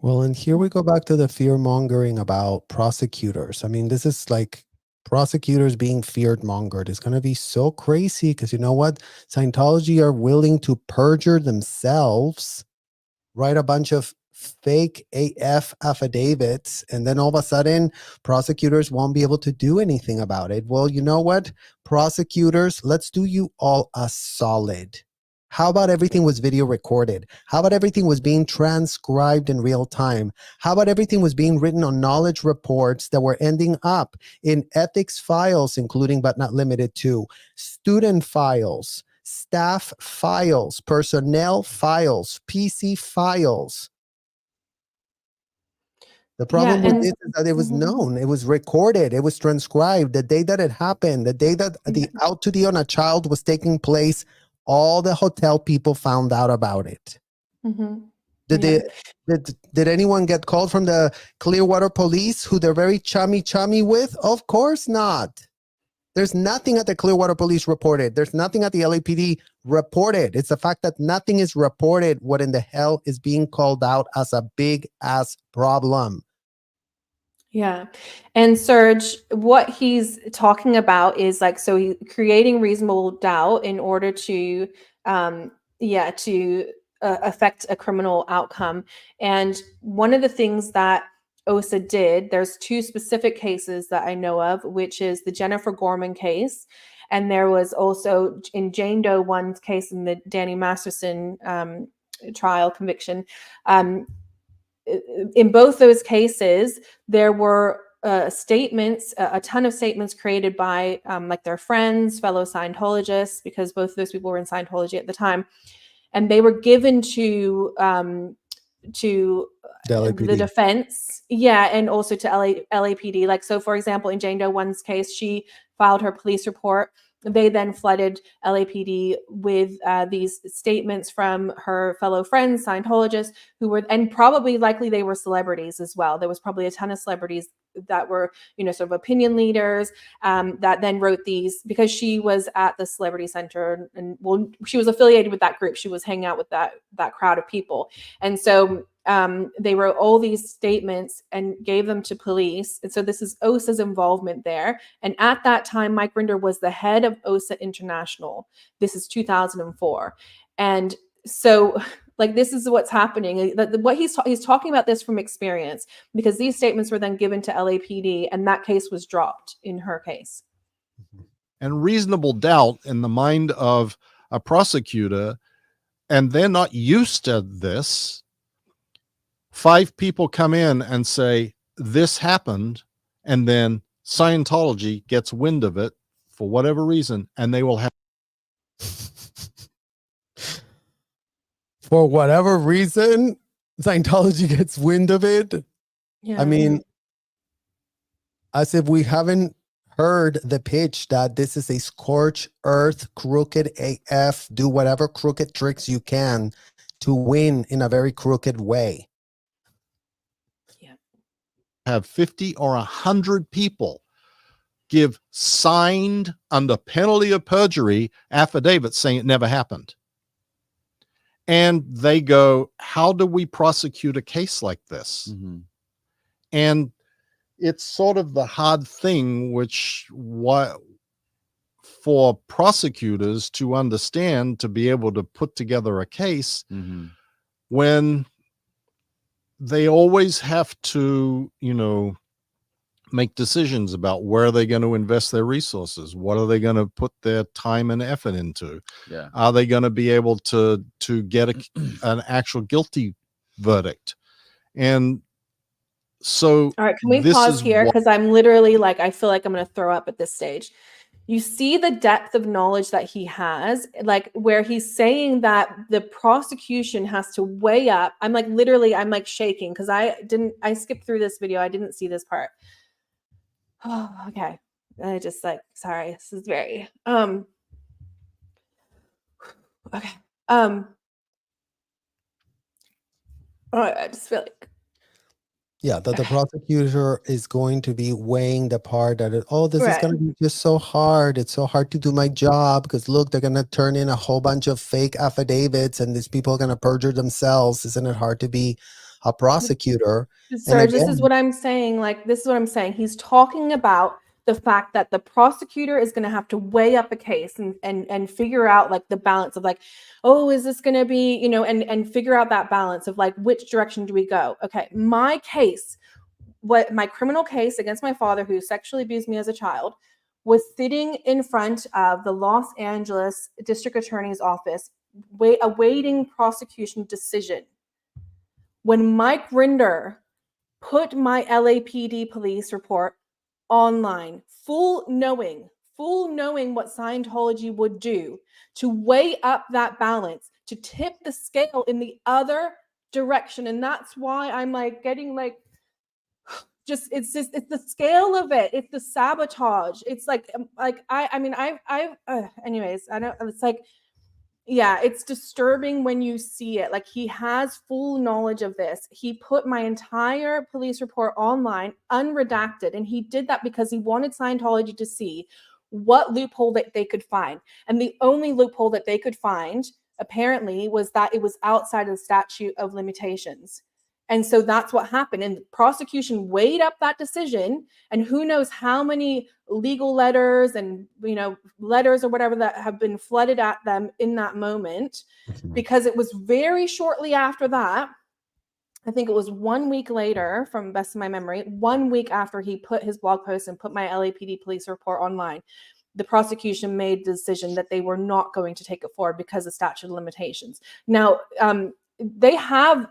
[SPEAKER 1] Well, and here we go back to the fear mongering about prosecutors. I mean, this is like prosecutors being feared mongered. It's going to be so crazy because you know what? Scientology are willing to perjure themselves, write a bunch of fake AF affidavits, and then all of a sudden prosecutors won't be able to do anything about it. Well, you know what? Prosecutors, let's do you all a solid. How about everything was video recorded? How about everything was being transcribed in real time? How about everything was being written on knowledge reports that were ending up in ethics files, including but not limited to student files, staff files, personnel files, PC files? The problem with this is that it was known, it was recorded, it was transcribed. The day that it happened, the day that the out to the on a child was taking place, all the hotel people found out about it. Did anyone get called from the Clearwater police who they're very chummy with? Of course not. There's nothing at the Clearwater police reported. There's nothing at the LAPD reported. It's the fact that nothing is reported. What in the hell is being called out as a big ass problem?
[SPEAKER 2] Yeah. And Serge, what he's talking about is like, so he's creating reasonable doubt in order to, affect a criminal outcome. And one of the things that OSA did, there's two specific cases that I know of, which is the Jennifer Gorman case. And there was also in Jane Doe 1's case in the Danny Masterson trial conviction. In both those cases, there were statements, a ton of statements created by like their friends, fellow Scientologists, because both of those people were in Scientology at the time, and they were given to the defense, and also to LAPD. Like, so for example, in Jane Doe 1's case, she filed her police report. They then flooded LAPD with these statements from her fellow friends, Scientologists, who were, and probably likely they were celebrities as well. There was probably a ton of celebrities that were, sort of opinion leaders that then wrote these, because she was at the Celebrity Center, and well, she was affiliated with that group. She was hanging out with that crowd of people. And so they wrote all these statements and gave them to police. And so this is OSA's involvement there. And at that time, Mike Rinder was the head of OSA International. This is 2004. And so like, this is what's happening. What he's talking about this from experience, because these statements were then given to LAPD and that case was dropped in her case.
[SPEAKER 3] And reasonable doubt in the mind of a prosecutor, and they're not used to this. 5 people come in and say, this happened, and then Scientology gets wind of it for whatever reason, and they will have.
[SPEAKER 1] For whatever reason, Scientology gets wind of it. Yeah. I mean, as if we haven't heard the pitch that this is a scorched earth, crooked AF, do whatever crooked tricks you can to win in a very crooked way.
[SPEAKER 3] Have 50 or 100 people give signed under penalty of perjury affidavits saying it never happened. And they go, how do we prosecute a case like this? Mm-hmm. And it's sort of the hard thing, which for prosecutors to understand, to be able to put together a case, mm-hmm. when they always have to, make decisions about where they're going to invest their resources. What are they going to put their time and effort into? Yeah. Are they going to be able to get an actual guilty verdict? And so,
[SPEAKER 2] all right, can we pause here? Because I'm literally like, I feel like I'm going to throw up at this stage. You see the depth of knowledge that he has, like where he's saying that the prosecution has to weigh up. I'm like, literally, I'm like shaking because I skipped through this video. I didn't see this part. Oh, okay. I just like, sorry, this is very, okay. I just feel like,
[SPEAKER 1] Yeah, that the prosecutor is going to be weighing the part that, this is going to be just so hard. It's so hard to do my job because look, they're going to turn in a whole bunch of fake affidavits and these people are going to perjure themselves. Isn't it hard to be a prosecutor?
[SPEAKER 2] Serge, this is what I'm saying. Like, this is what I'm saying. He's talking about the fact that the prosecutor is going to have to weigh up a case and figure out like the balance of like, oh, is this going to be, you know, and figure out that balance of like, which direction do we go? Okay, my case, what my criminal case against my father who sexually abused me as a child was sitting in front of the Los Angeles District Attorney's office, awaiting prosecution decision. When Mike Rinder put my LAPD police report online, full knowing what Scientology would do to weigh up that balance, to tip the scale in the other direction. And that's why I'm like getting like, it's the scale of it. It's the sabotage. It's like anyways, I don't, it's like, yeah, it's disturbing when you see it. Like, he has full knowledge of this. He put my entire police report online, unredacted, and he did that because he wanted Scientology to see what loophole that they could find. And the only loophole that they could find, apparently, was that it was outside of the statute of limitations. And so that's what happened. And the prosecution weighed up that decision, and who knows how many legal letters and, you know, letters or whatever that have been flooded at them in that moment, because it was very shortly after that. I think it was 1 week later, from best of my memory, 1 week after he put his blog post and put my LAPD police report online, the prosecution made the decision that they were not going to take it forward because of statute of limitations. Now, they have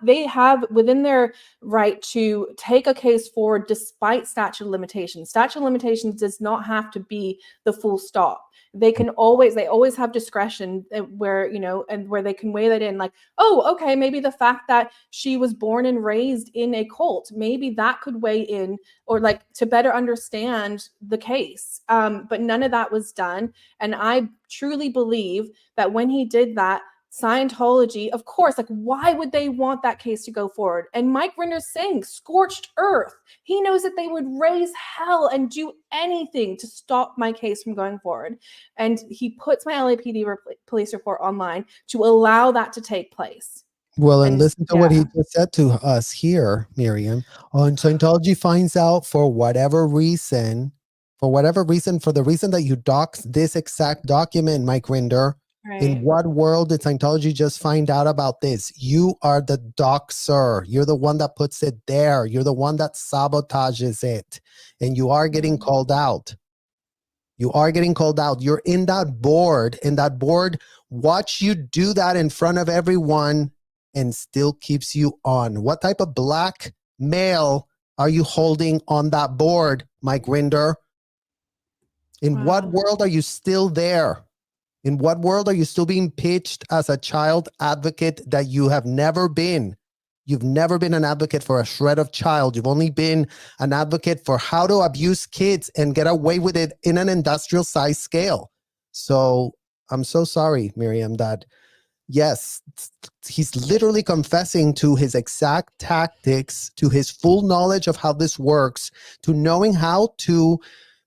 [SPEAKER 2] within their right to take a case forward despite statute of limitations. Statute of limitations does not have to be the full stop. They always have discretion where, you know, and where they can weigh that in, like, oh, okay, maybe the fact that she was born and raised in a cult, maybe that could weigh in, or like to better understand the case. But none of that was done. And I truly believe that when he did that, Scientology, of course, like, why would they want that case to go forward? And Mike Rinder's saying scorched earth. He knows that they would raise hell and do anything to stop my case from going forward. And he puts my LAPD police report online to allow that to take place.
[SPEAKER 1] Well, and listen to what he just said to us here, Miriam. On Scientology finds out for the reason that you doxed this exact document, Mike Rinder. Right. In what world did Scientology just find out about this? You are the doxer. You're the one that puts it there. You're the one that sabotages it. And you are getting called out. You are getting called out. You're in that board. And that board watch you do that in front of everyone and still keeps you on. What type of black male are you holding on that board, Mike Rinder? In what world are you still there? In what world are you still being pitched as a child advocate that you have never been? You've never been an advocate for a shred of child. You've only been an advocate for how to abuse kids and get away with it in an industrial size scale. So I'm so sorry, Miriam, that yes, he's literally confessing to his exact tactics, to his full knowledge of how this works, to knowing how to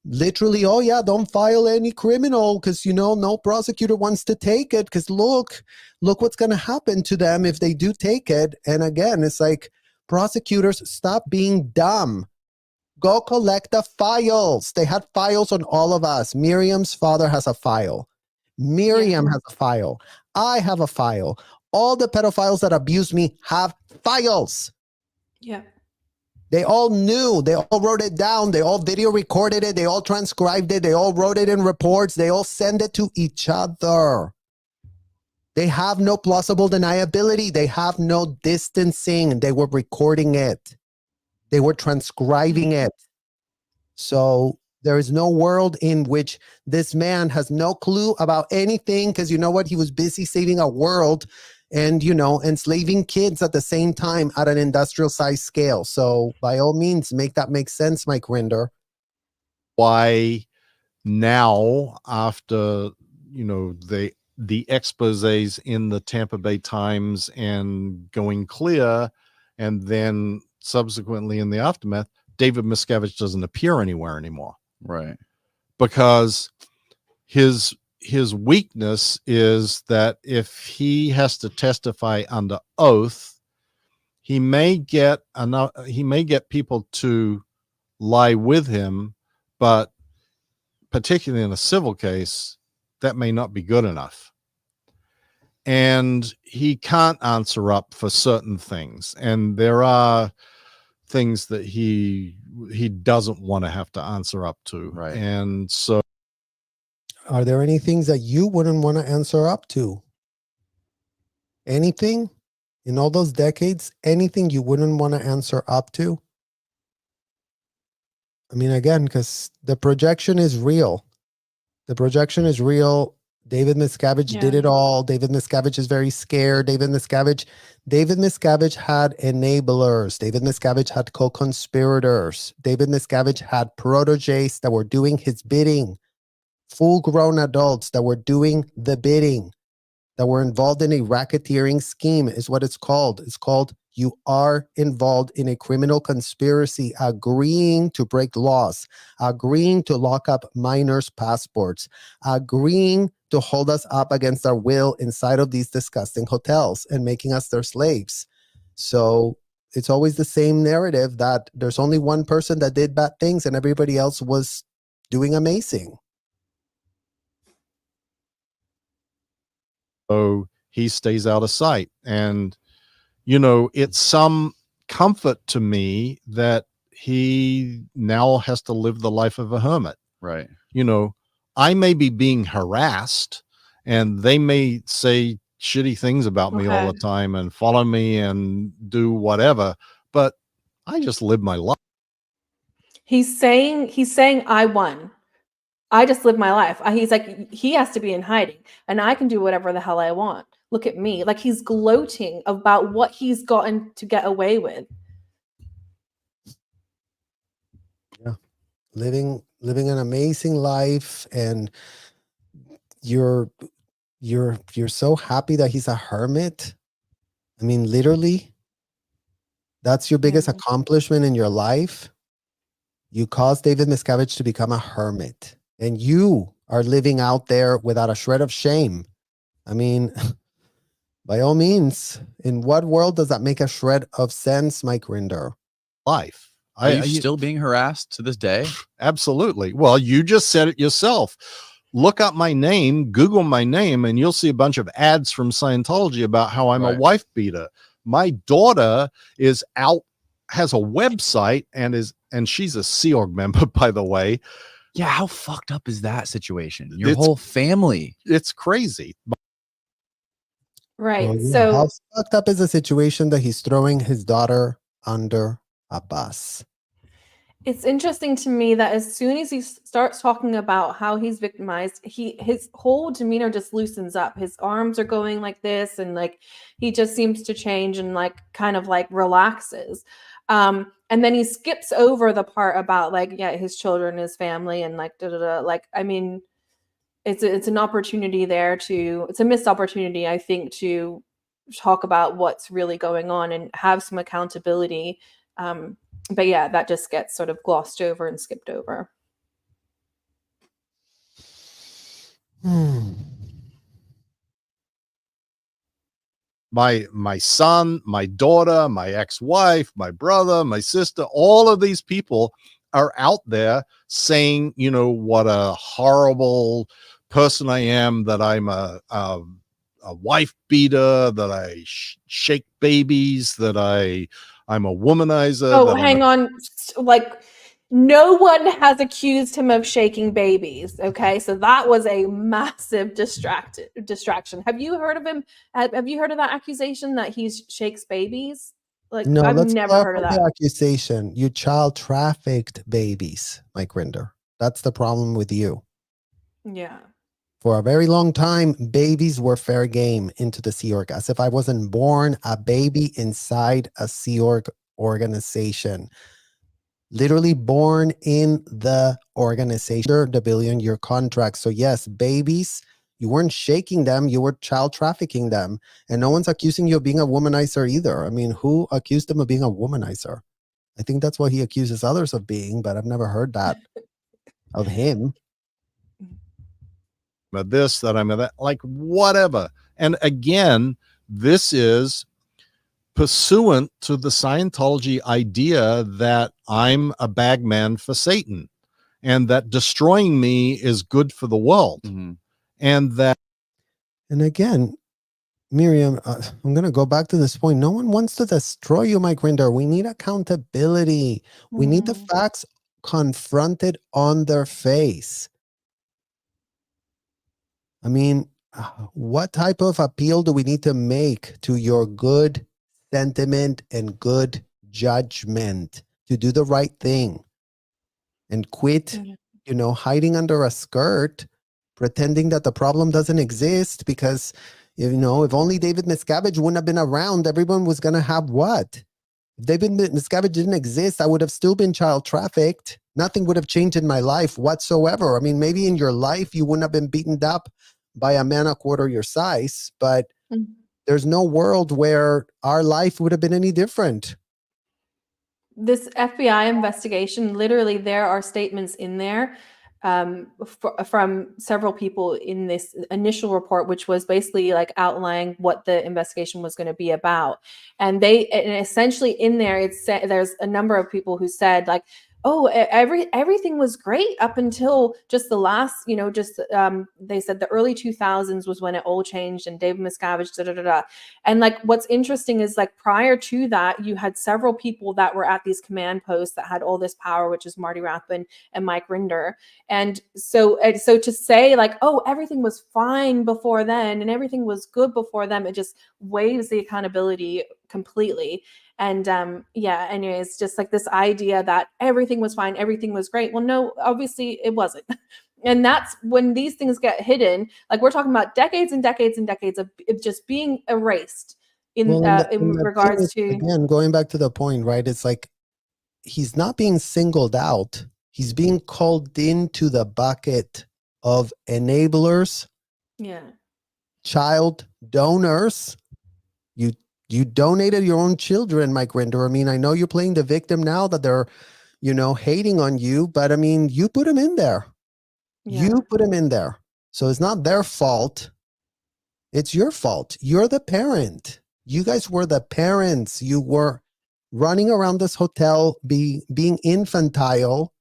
[SPEAKER 1] literally, oh yeah, don't file any criminal because, you know, no prosecutor wants to take it because look what's going to happen to them if they do take it. And again, it's like, prosecutors, stop being dumb. Go collect the files. They had files on all of us. Miriam's father has a file. Miriam has a file. I have a file. All the pedophiles that abuse me have files.
[SPEAKER 2] Yeah.
[SPEAKER 1] They all knew. They all wrote it down. They all video recorded it. They all transcribed it. They all wrote it in reports. They all send it to each other. They have no plausible deniability. They have no distancing. They were recording it. They were transcribing it. So there is no world in which this man has no clue about anything because you know what? He was busy saving a world and, you know, enslaving kids at the same time at an industrial size scale. So by all means, make that make sense, Mike Rinder.
[SPEAKER 3] Why now, after, the exposés in the Tampa Bay Times and going clear, and then subsequently in the aftermath, David Miscavige doesn't appear anywhere anymore.
[SPEAKER 4] Right.
[SPEAKER 3] Because his weakness is that if he has to testify under oath, he may get people to lie with him, but particularly in a civil case, that may not be good enough. And he can't answer up for certain things. And there are things that he doesn't want to have to answer up to.
[SPEAKER 4] Right.
[SPEAKER 3] And so,
[SPEAKER 1] Are there any things that you wouldn't want to answer up to? Anything in all those decades? Anything you wouldn't want to answer up to? I mean, again, because the projection is real. The projection is real. David Miscavige did it all. David Miscavige is very scared. David Miscavige had enablers. David Miscavige had co-conspirators. David Miscavige had proteges that were doing his bidding. Full-grown adults that were doing the bidding, that were involved in a racketeering scheme is what it's called. It's called you are involved in a criminal conspiracy, agreeing to break laws, agreeing to lock up minors' passports, agreeing to hold us up against our will inside of these disgusting hotels and making us their slaves. So it's always the same narrative that there's only one person that did bad things and everybody else was doing amazing.
[SPEAKER 3] So he stays out of sight. And, it's some comfort to me that he now has to live the life of a hermit.
[SPEAKER 4] Right.
[SPEAKER 3] I may be being harassed and they may say shitty things about me all the time and follow me and do whatever, but I just live my life.
[SPEAKER 2] He's saying I won. I just live my life. He's like, he has to be in hiding and I can do whatever the hell I want. Look at me. Like he's gloating about what he's gotten to get away with.
[SPEAKER 1] Yeah. Living an amazing life, and you're so happy that he's a hermit. I mean, literally, that's your biggest accomplishment in your life. You caused David Miscavige to become a hermit, and you are living out there without a shred of shame. I mean, by all means, in what world does that make a shred of sense, Mike Rinder?
[SPEAKER 3] Life.
[SPEAKER 4] Are you still being harassed to this day?
[SPEAKER 3] Absolutely. Well, you just said it yourself. Look up my name, Google my name, and you'll see a bunch of ads from Scientology about how I'm a wife beater. My daughter has a website and she's a Sea Org member, by the way.
[SPEAKER 4] Yeah, how fucked up is that situation? Your whole family.
[SPEAKER 3] It's crazy.
[SPEAKER 2] Right.
[SPEAKER 1] Well, yeah.
[SPEAKER 2] So
[SPEAKER 1] How fucked up is the situation that he's throwing his daughter under a bus?
[SPEAKER 2] it's interesting to me that as soon as he starts talking about how he's victimized, his whole demeanor just loosens up. His arms are going like this, and like he just seems to change and like kind of like relaxes. And then he skips over the part about like, yeah, his children, his family, and like like, I mean, it's an opportunity there it's a missed opportunity, I think, to talk about what's really going on and have some accountability. But yeah, that just gets sort of glossed over and skipped over.
[SPEAKER 3] My son, my daughter, my ex-wife, my brother, my sister, all of these people are out there saying, what a horrible person I am, that I'm a wife beater, that I shake babies, that I'm a womanizer.
[SPEAKER 2] Oh, hang on. Like, no one has accused him of shaking babies. Okay, so that was a massive distraction. Have you heard of him? Have you heard of that accusation that he shakes babies? Like,
[SPEAKER 1] No,
[SPEAKER 2] I've
[SPEAKER 1] let's
[SPEAKER 2] never heard of
[SPEAKER 1] clarify
[SPEAKER 2] that.
[SPEAKER 1] the accusation. You child trafficked babies, Mike Rinder. That's the problem with you.
[SPEAKER 2] Yeah.
[SPEAKER 1] For a very long time, babies were fair game into the Sea Org, as if I wasn't born a baby inside a Sea Org organization. literally born in the organization, the billion-year contract. So yes, babies, you weren't shaking them, you were child trafficking them. And no one's accusing you of being a womanizer either. I mean, who accused him of being a womanizer? I think that's what he accuses others of being, but I've never heard that of him.
[SPEAKER 3] But this, that I'm that, like whatever. And again, this is pursuant to the Scientology idea that I'm a bagman for Satan and that destroying me is good for the world. And that.
[SPEAKER 1] And again, Miriam, I'm going to go back to this point. No one wants to destroy you, Mike Rinder. We need accountability. We need the facts confronted on their face. I mean, what type of appeal do we need to make to your good sentiment and good judgment to do the right thing and quit, hiding under a skirt, pretending that the problem doesn't exist? Because, if only David Miscavige wouldn't have been around, everyone was going to have what? If David Miscavige didn't exist, I would have still been child trafficked. Nothing would have changed in my life whatsoever. I mean, maybe in your life, you wouldn't have been beaten up by a man a quarter your size, but there's no world where our life would have been any different.
[SPEAKER 2] This FBI investigation, literally, there are statements in there from several people in this initial report, which was basically like outlining what the investigation was going to be about. And essentially in there, there's a number of people who said like, oh, everything was great up until just the last, they said the early 2000s was when it all changed and David Miscavige, And like, what's interesting is like prior to that, you had several people that were at these command posts that had all this power, which is Marty Rathbun and Mike Rinder. And so to say like, oh, everything was fine before then and everything was good before them, it just waives the accountability completely. And anyways, just like this idea that everything was fine, everything was great. Well, no, obviously it wasn't. And that's when these things get hidden. Like we're talking about decades and decades and decades of it just being erased in regards to.
[SPEAKER 1] Again, going back to the point, right? It's like he's not being singled out. He's being called into the bucket of enablers, child donors. You donated your own children, Mike Rinder. I mean, I know you're playing the victim now that they're, hating on you, but I mean, you put them in there. You put them in there. So it's not their fault. It's your fault. You're the parent. You guys were the parents. You were running around this hotel, being infantile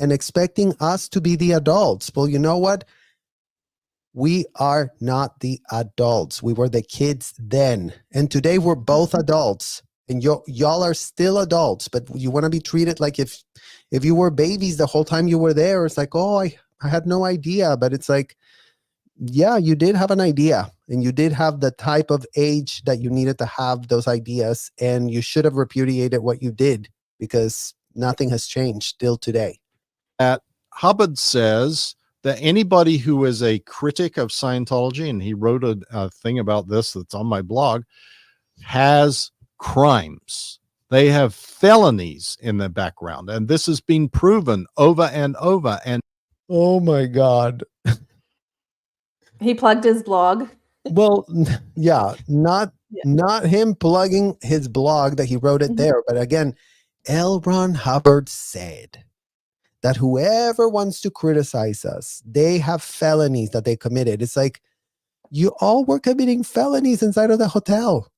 [SPEAKER 1] and expecting us to be the adults. Well, you know what? We are not the adults. We were the kids then. And today we're both adults. And y'all are still adults, but you want to be treated like if you were babies the whole time you were there. It's like, oh, I had no idea. But it's like, yeah, you did have an idea. And you did have the type of age that you needed to have those ideas. And you should have repudiated what you did because nothing has changed still today.
[SPEAKER 3] Hubbard says that anybody who is a critic of Scientology, and he wrote a thing about this that's on my blog, has crimes. They have felonies in their background. And this has been proven over and over. And
[SPEAKER 1] oh my God.
[SPEAKER 2] He plugged his blog.
[SPEAKER 1] Well, yeah, not him plugging his blog that he wrote it there. But again, L. Ron Hubbard said that whoever wants to criticize us, they have felonies that they committed. It's like, you all were committing felonies inside of the hotel.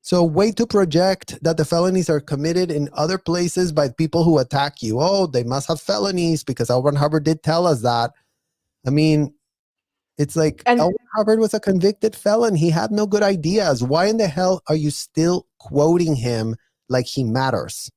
[SPEAKER 1] So way to project that the felonies are committed in other places by people who attack you. Oh, they must have felonies because L. Ron Hubbard did tell us that. I mean, it's like L. Ron Hubbard was a convicted felon. He had no good ideas. Why in the hell are you still quoting him like he matters?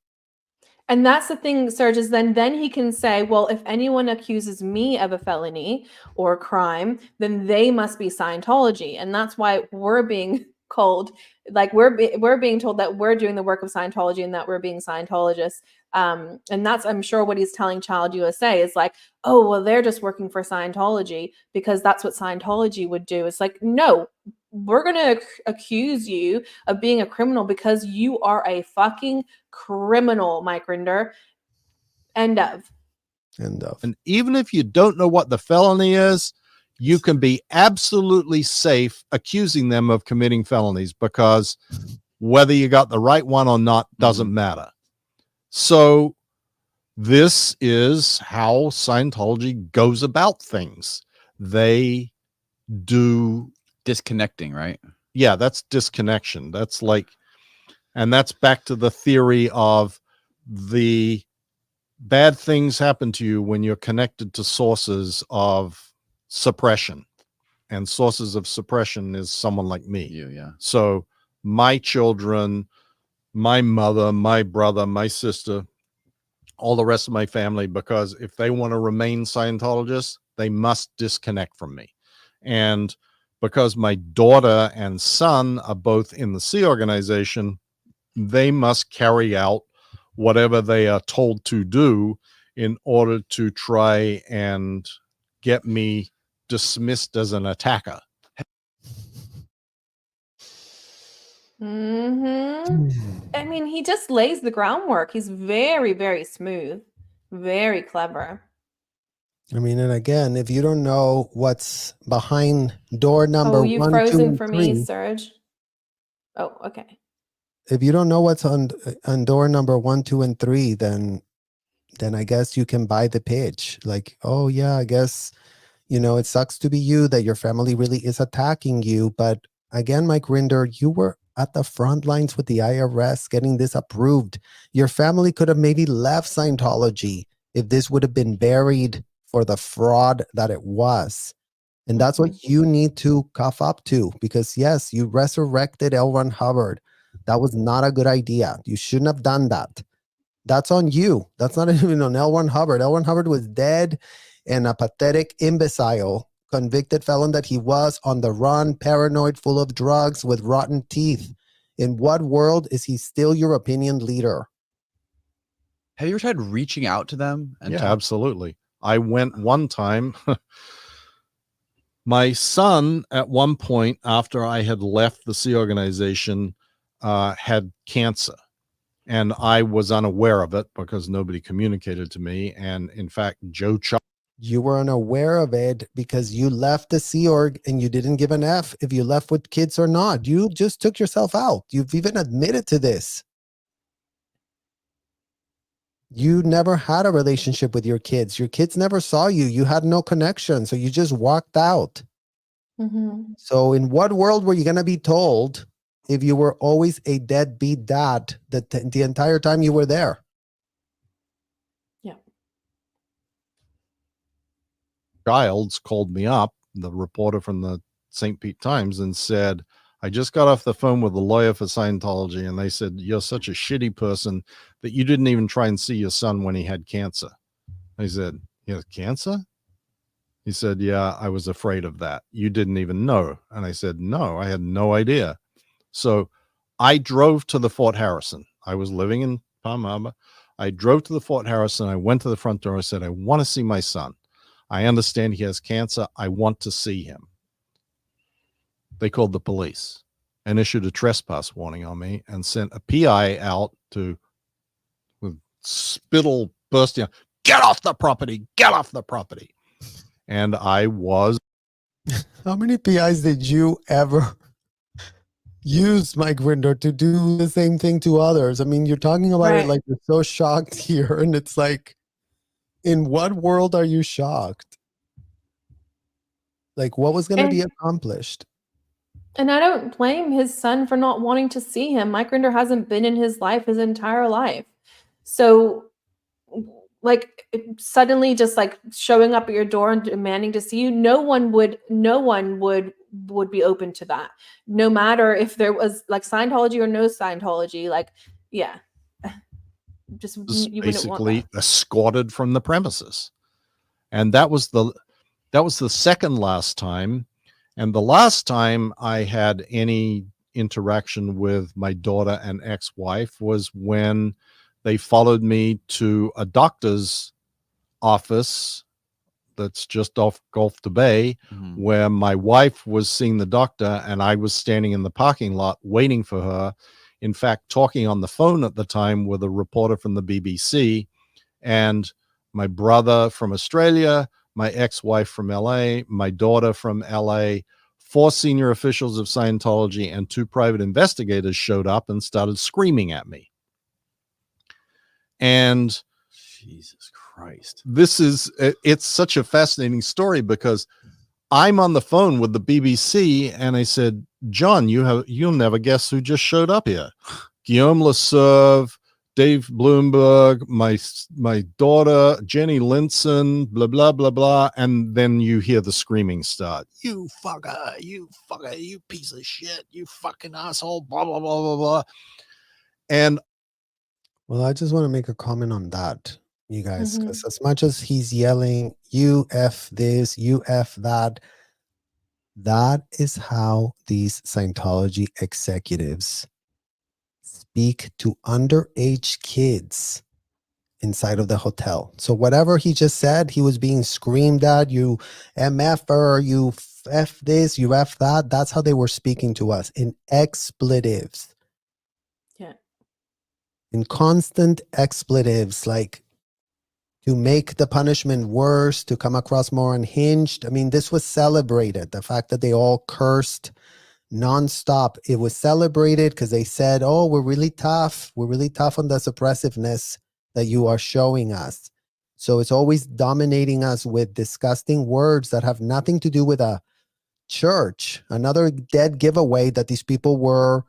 [SPEAKER 2] And that's the thing, Serge, is then he can say, well, if anyone accuses me of a felony or a crime, then they must be Scientology. And that's why we're being called, like we're being told that we're doing the work of Scientology and that we're being Scientologists. And that's, I'm sure, what he's telling Child USA is like, oh, well, they're just working for Scientology because that's what Scientology would do. It's like, no, we're going to accuse you of being a criminal because you are a fucking criminal, Mike Rinder. End of.
[SPEAKER 1] End of.
[SPEAKER 3] And even if you don't know what the felony is, you can be absolutely safe accusing them of committing felonies, because whether you got the right one or not doesn't matter. So this is how Scientology goes about things. They do
[SPEAKER 4] Disconnecting, right?
[SPEAKER 3] Yeah, that's disconnection. That's like, and that's back to the theory of the bad things happen to you when you're connected to sources of suppression, and sources of suppression is someone like me.
[SPEAKER 4] Yeah.
[SPEAKER 3] So my children, my mother, my brother, my sister, all the rest of my family, because if they want to remain Scientologists, they must disconnect from me. And because my daughter and son are both in the Sea organization, they must carry out whatever they are told to do in order to try and get me dismissed as an attacker.
[SPEAKER 2] I mean, he just lays the groundwork. He's very, very smooth, very clever.
[SPEAKER 1] I mean, and again, if you don't know what's behind door number
[SPEAKER 2] Oh, you
[SPEAKER 1] 1, 2,
[SPEAKER 2] frozen
[SPEAKER 1] and
[SPEAKER 2] for
[SPEAKER 1] 3,
[SPEAKER 2] me, Serge. Oh, okay.
[SPEAKER 1] if you don't know what's on door number 1, 2, and 3, then I guess you can buy the pitch. Like, oh yeah, I guess, you know, it sucks to be you that your family really is attacking you. But again, Mike Rinder, you were at the front lines with the IRS getting this approved. Your family could have maybe left Scientology if this would have been buried for the fraud that it was. And that's what you need to cough up to, because yes, you resurrected L. Ron Hubbard. That was not a good idea. You shouldn't have done that. That's on you. That's not even on L. Ron Hubbard. L. Ron Hubbard was dead and a pathetic imbecile, convicted felon that he was, on the run, paranoid, full of drugs, with rotten teeth. In what world is he still your opinion leader?
[SPEAKER 4] Have you ever tried reaching out to them? And
[SPEAKER 3] Yeah, absolutely. I went one time. My son, at one point, after I had left the Sea organization, had cancer. And I was unaware of it because nobody communicated to me. And in fact, Joe Chuck.
[SPEAKER 1] You were unaware of it because you left the Sea Org and you didn't give an F if you left with kids or not. You just took yourself out. You've even admitted to this. You never had a relationship with your kids. Your kids never saw you. You had no connection. So you just walked out. So in what world were you going to be told if you were always a deadbeat dad the entire time you were there?
[SPEAKER 2] Yeah.
[SPEAKER 3] Childs called me up, the reporter from the St. Pete Times, and said, I just got off the phone with a lawyer for Scientology, and they said, you're such a shitty person that you didn't even try and see your son when he had cancer. I said, he has cancer? He said, yeah, I was afraid of that. You didn't even know. And I said, no, I had no idea. So I drove to the Fort Harrison. I was living in Palm Harbor. I drove to the Fort Harrison. I went to the front door. I said, I want to see my son. I understand he has cancer. I want to see him. They called the police and issued a trespass warning on me and sent a PI out to, with spittle bursting, get off the property, get off the property. And I was.
[SPEAKER 1] How many PIs did you ever use, Mike Rinder, to do the same thing to others? I mean, you're talking about it like you're so shocked here, and it's like, in what world are you shocked? Like, what was going to be accomplished?
[SPEAKER 2] And I don't blame his son for not wanting to see him. Mike Rinder hasn't been in his life his entire life. So, like, suddenly just like showing up at your door and demanding to see you, no one would be open to that. No matter if there was like Scientology or no Scientology, like, yeah. Just you
[SPEAKER 3] basically escorted from the premises. And that was the second last time. And the last time I had any interaction with my daughter and ex-wife was when they followed me to a doctor's office that's just off Gulf to Bay,
[SPEAKER 4] Mhm.
[SPEAKER 3] where my wife was seeing the doctor and I was standing in the parking lot waiting for her. In fact, talking on the phone at the time with a reporter from the BBC, and my brother from Australia, my ex-wife from LA, my daughter from LA, 4 senior officials of Scientology, and 2 private investigators showed up and started screaming at me. And
[SPEAKER 4] Jesus Christ.
[SPEAKER 3] it's such a fascinating story because I'm on the phone with the BBC and I said, John, you'll never guess who just showed up here. Guillaume Lesurve, Dave Bloomberg, my daughter, Jenny Linson, blah, blah, blah, blah. And then you hear the screaming start. You fucker, you piece of shit, you fucking asshole, blah, blah, blah, blah, blah. And
[SPEAKER 1] Well, I just want to make a comment on that, you guys,
[SPEAKER 2] Mhm.
[SPEAKER 1] because as much as he's yelling, you F this, you F that, that is how these Scientology executives speak to underage kids inside of the hotel. So whatever he just said, he was being screamed at, you MFer, you F this, you F that. That's how they were speaking to us in expletives,
[SPEAKER 2] Yeah.
[SPEAKER 1] in constant expletives, like to make the punishment worse, to come across more unhinged. I mean, this was celebrated. The fact that they all cursed nonstop, it was celebrated because they said, oh, we're really tough. We're really tough on the suppressiveness that you are showing us. So it's always dominating us with disgusting words that have nothing to do with a church. Another dead giveaway that these people were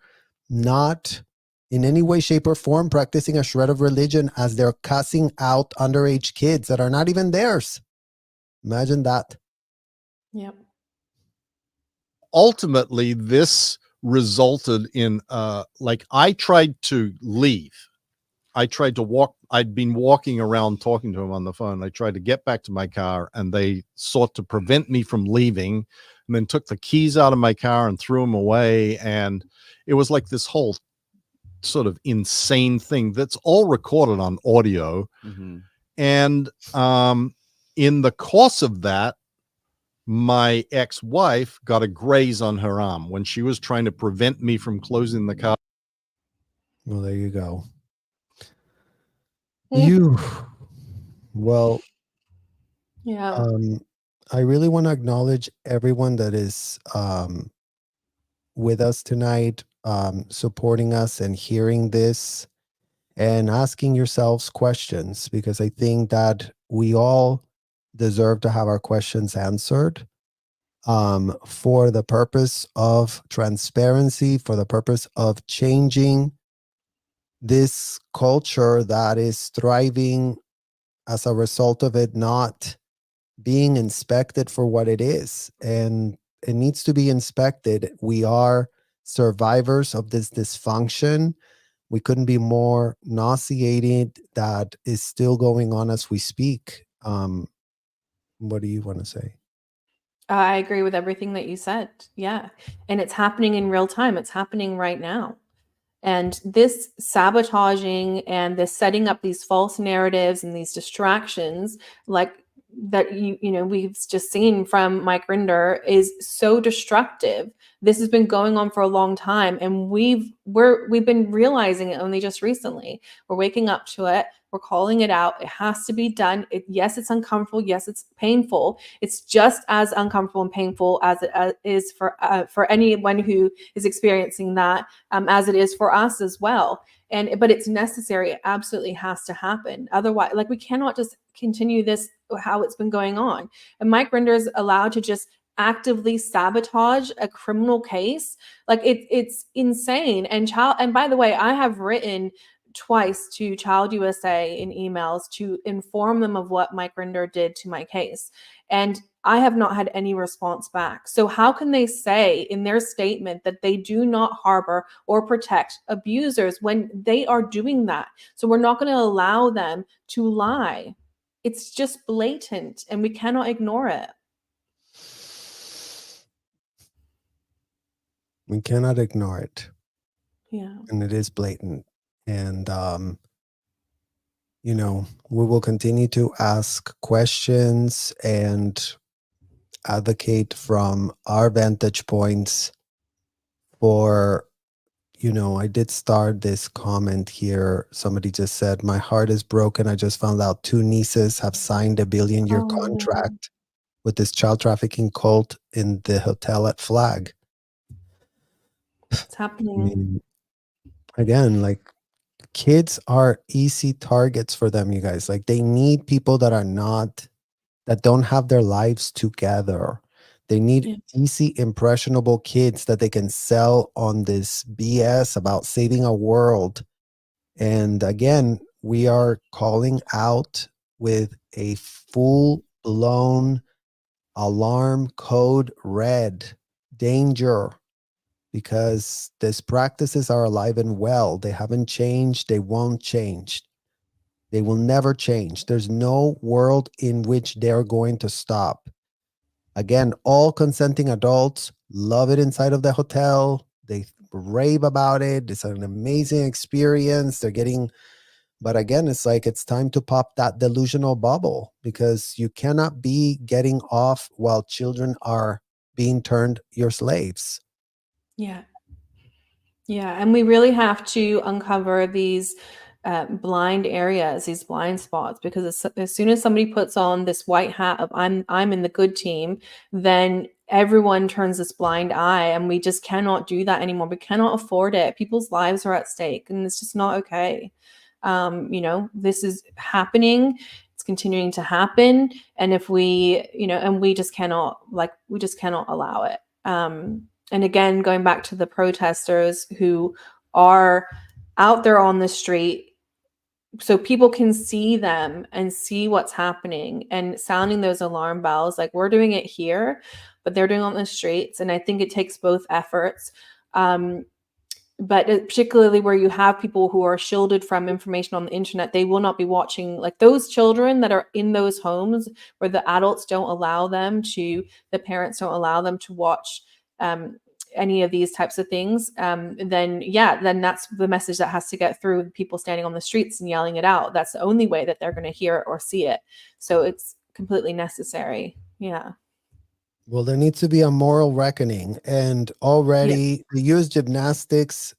[SPEAKER 1] not in any way, shape, or form practicing a shred of religion as they're cussing out underage kids that are not even theirs. Imagine that.
[SPEAKER 2] Yep.
[SPEAKER 3] ultimately, this resulted in like I tried to leave. I tried to walk. I'd been walking around talking to him on the phone. I tried to get back to my car and they sought to prevent me from leaving, and then took the keys out of my car and threw them away. And it was like this whole sort of insane thing that's all recorded on audio.
[SPEAKER 4] Mm-hmm.
[SPEAKER 3] And in the course of that, my ex-wife got a graze on her arm when she was trying to prevent me from closing the car.
[SPEAKER 1] Well, there you go.
[SPEAKER 2] Mm.
[SPEAKER 1] You, well,
[SPEAKER 2] Yeah.
[SPEAKER 1] I really want to acknowledge everyone that is with us tonight, supporting us and hearing this and asking yourselves questions, because I think that we all deserve to have our questions answered, for the purpose of transparency, for the purpose of changing this culture that is thriving as a result of it not being inspected for what it is. And it needs to be inspected. We are survivors of this dysfunction. We couldn't be more nauseated that is still going on as we speak. What do you want to say?
[SPEAKER 2] I agree with everything that you said. Yeah. And it's happening in real time. It's happening right now. And this sabotaging and this setting up these false narratives and these distractions, like that we've just seen from Mike Rinder, is so destructive. This has been going on for a long time, and we've been realizing it only just recently. We're waking up to it. We're calling it out. It has to be done. Yes, it's uncomfortable. Yes, it's painful. It's just as uncomfortable and painful as it is for anyone who is experiencing that, as it is for us as well. But it's necessary. It absolutely has to happen. Otherwise, like, we cannot just continue this how it's been going on. And Mike Rinder is allowed to just actively sabotage a criminal case. Like, it's insane. And by the way, I have written twice to Child USA in emails to inform them of what Mike Rinder did to my case. And I have not had any response back. So how can they say in their statement that they do not harbor or protect abusers when they are doing that? So we're not going to allow them to lie. It's just blatant, and we cannot ignore it.
[SPEAKER 1] We cannot ignore it.
[SPEAKER 2] Yeah.
[SPEAKER 1] And it is blatant. And you know, we will continue to ask questions and advocate from our vantage points for, you know, I did start this comment here. Somebody just said, my heart is broken. I just found out 2 nieces have signed a billion-year
[SPEAKER 2] Oh, no.
[SPEAKER 1] contract with this child trafficking cult in the hotel at Flag.
[SPEAKER 2] It's
[SPEAKER 1] I
[SPEAKER 2] happening.
[SPEAKER 1] mean, again, like, kids are easy targets for them, you guys. Like, they need people that are not, that don't have their lives together. They need
[SPEAKER 2] Yeah.
[SPEAKER 1] easy, impressionable kids that they can sell on this BS about saving a world. And again, we are calling out with a full blown alarm code red danger, because these practices are alive and well. They haven't changed. They won't change. They will never change. There's no world in which they're going to stop. Again, all consenting adults love it inside of the hotel. They rave about it. It's an amazing experience. They're getting, but again, it's like it's time to pop that delusional bubble, because you cannot be getting off while children are being turned your slaves.
[SPEAKER 2] Yeah. Yeah, and we really have to uncover these blind areas, these blind spots, because as soon as somebody puts on this white hat of I'm in the good team, then everyone turns this blind eye, and we just cannot do that anymore. We cannot afford it. People's lives are at stake, and it's just not okay. You know, this is happening. It's continuing to happen, and if we, you know, and we just cannot, like, we just cannot allow it. And again, going back to the protesters who are out there on the street, so people can see them and see what's happening and sounding those alarm bells. Like, we're doing it here, but they're doing it on the streets. And I think it takes both efforts. But particularly where you have people who are shielded from information on the internet, they will not be watching, like, those children that are in those homes where the adults don't allow them to, the parents don't allow them to watch any of these types of things. Then that's the message that has to get through people standing on the streets and yelling it out. That's the only way that they're going to hear it or see it. So it's completely necessary. Yeah.
[SPEAKER 1] Well, there needs to be a moral reckoning. And already the US gymnastics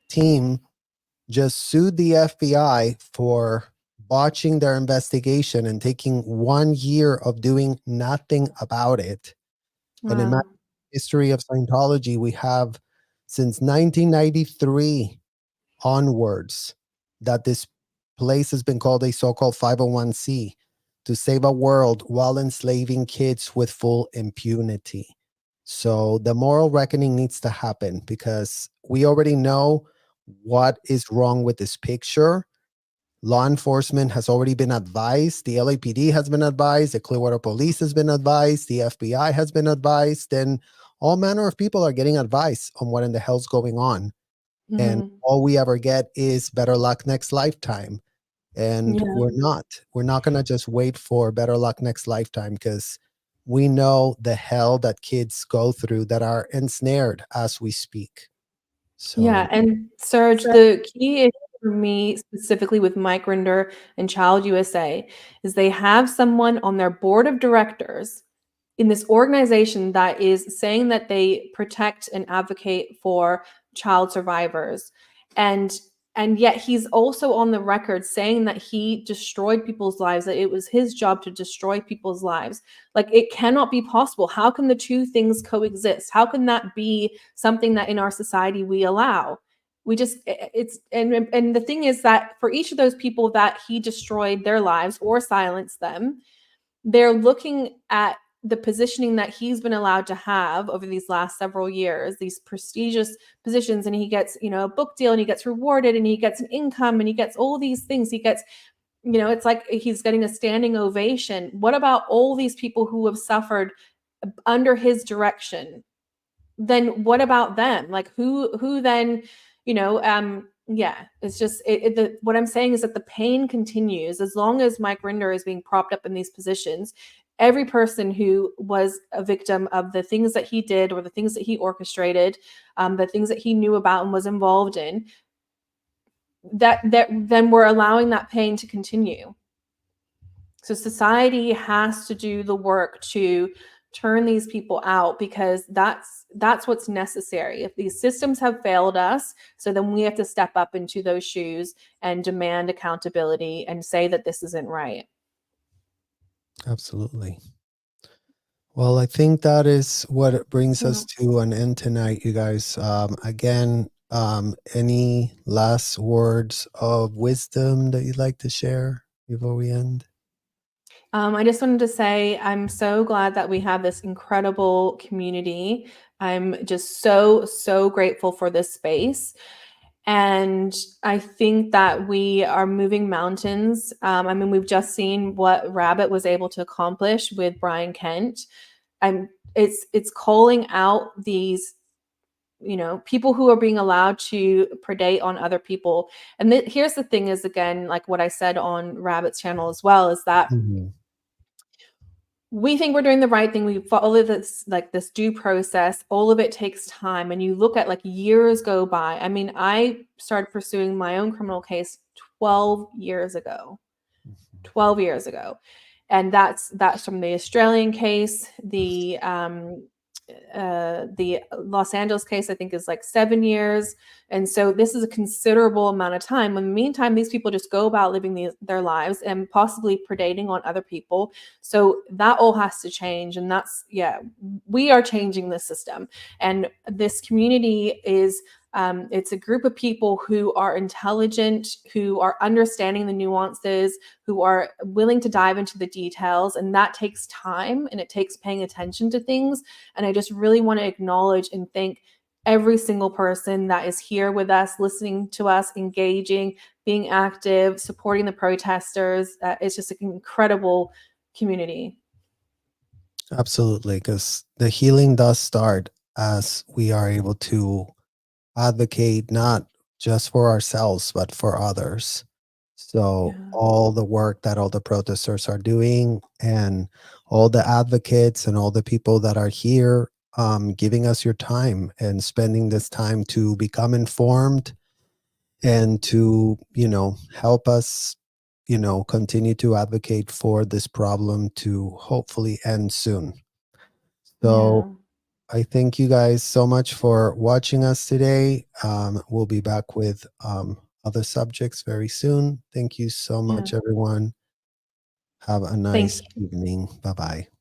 [SPEAKER 1] team just sued the FBI for botching their investigation and taking 1 year of doing nothing about it. And in my
[SPEAKER 2] Wow.
[SPEAKER 1] history of Scientology, we have since 1993 onwards that this place has been called a so-called 501c to save a world while enslaving kids with full impunity. So the moral reckoning needs to happen, because we already know what is wrong with this picture. Law enforcement has already been advised. The LAPD has been advised. The Clearwater Police has been advised. The FBI has been advised. And all manner of people are getting advice on what in the hell's going on. And
[SPEAKER 2] Mhm.
[SPEAKER 1] all we ever get is better luck next lifetime. And
[SPEAKER 2] Yeah.
[SPEAKER 1] we're not going to just wait for better luck next lifetime, because we know the hell that kids go through that are ensnared as we speak.
[SPEAKER 2] Yeah,
[SPEAKER 1] So
[SPEAKER 2] and Serge, the key issue for me specifically with Mike Rinder and Child USA is they have someone on their board of directors in this organization that is saying that they protect and advocate for child survivors, and yet he's also on the record saying that he destroyed people's lives, that it was his job to destroy people's lives. Like, it cannot be possible. How can the two things coexist? How can that be something that in our society we allow? We just, it's, and the thing is that for each of those people that he destroyed their lives or silenced them, they're looking at the positioning that he's been allowed to have over these last several years, these prestigious positions, and he gets, you know, a book deal, and he gets rewarded, and he gets an income, and he gets all these things. He gets, you know, it's like he's getting a standing ovation. What about all these people who have suffered under his direction? Then what about them? Like, who then, you know, yeah, it's just what I'm saying is that the pain continues as long as Mike Rinder is being propped up in these positions. Every person who was a victim of the things that he did or the things that he orchestrated, the things that he knew about and was involved in, then we're allowing that pain to continue. So society has to do the work to turn these people out, because that's what's necessary. If these systems have failed us, so then we have to step up into those shoes and demand accountability and say that this isn't right.
[SPEAKER 1] Absolutely. Well, I think that is what brings us to an end tonight, you guys. Again, any last words of wisdom that you'd like to share before we end?
[SPEAKER 2] I just wanted to say I'm so glad that we have this incredible community. I'm just so grateful for this space. And I think that we are moving mountains. I mean, we've just seen what Rabbit was able to accomplish with Brian Kent. It's calling out these, people who are being allowed to predate on other people. And here's the thing is, again, like what I said on Rabbit's channel as well, is that we think we're doing the right thing. We follow this, like this due process. All of it takes time. And you look at, like, years go by. I mean, I started pursuing my own criminal case 12 years ago. 12 years ago. And that's from the Australian case. The Los Angeles case, I think, is like 7 years. And so this is a considerable amount of time. In the meantime, these people just go about living their lives and possibly predating on other people. So that all has to change. And we are changing the system. And this community is, it's a group of people who are intelligent, who are understanding the nuances, who are willing to dive into the details. And that takes time, and it takes paying attention to things. And I just really want to acknowledge and thank every single person that is here with us, listening to us, engaging, being active, supporting the protesters. It's just an incredible community.
[SPEAKER 1] Absolutely, because the healing does start as we are able to advocate not just for ourselves, but for others. So all the work that all the protesters are doing, and all the advocates and all the people that are here, giving us your time and spending this time to become informed and to, help us, continue to advocate for this problem to hopefully end soon. So I thank you guys so much for watching us today. We'll be back with other subjects very soon. Thank you so much, everyone. Have a nice evening. Bye-bye.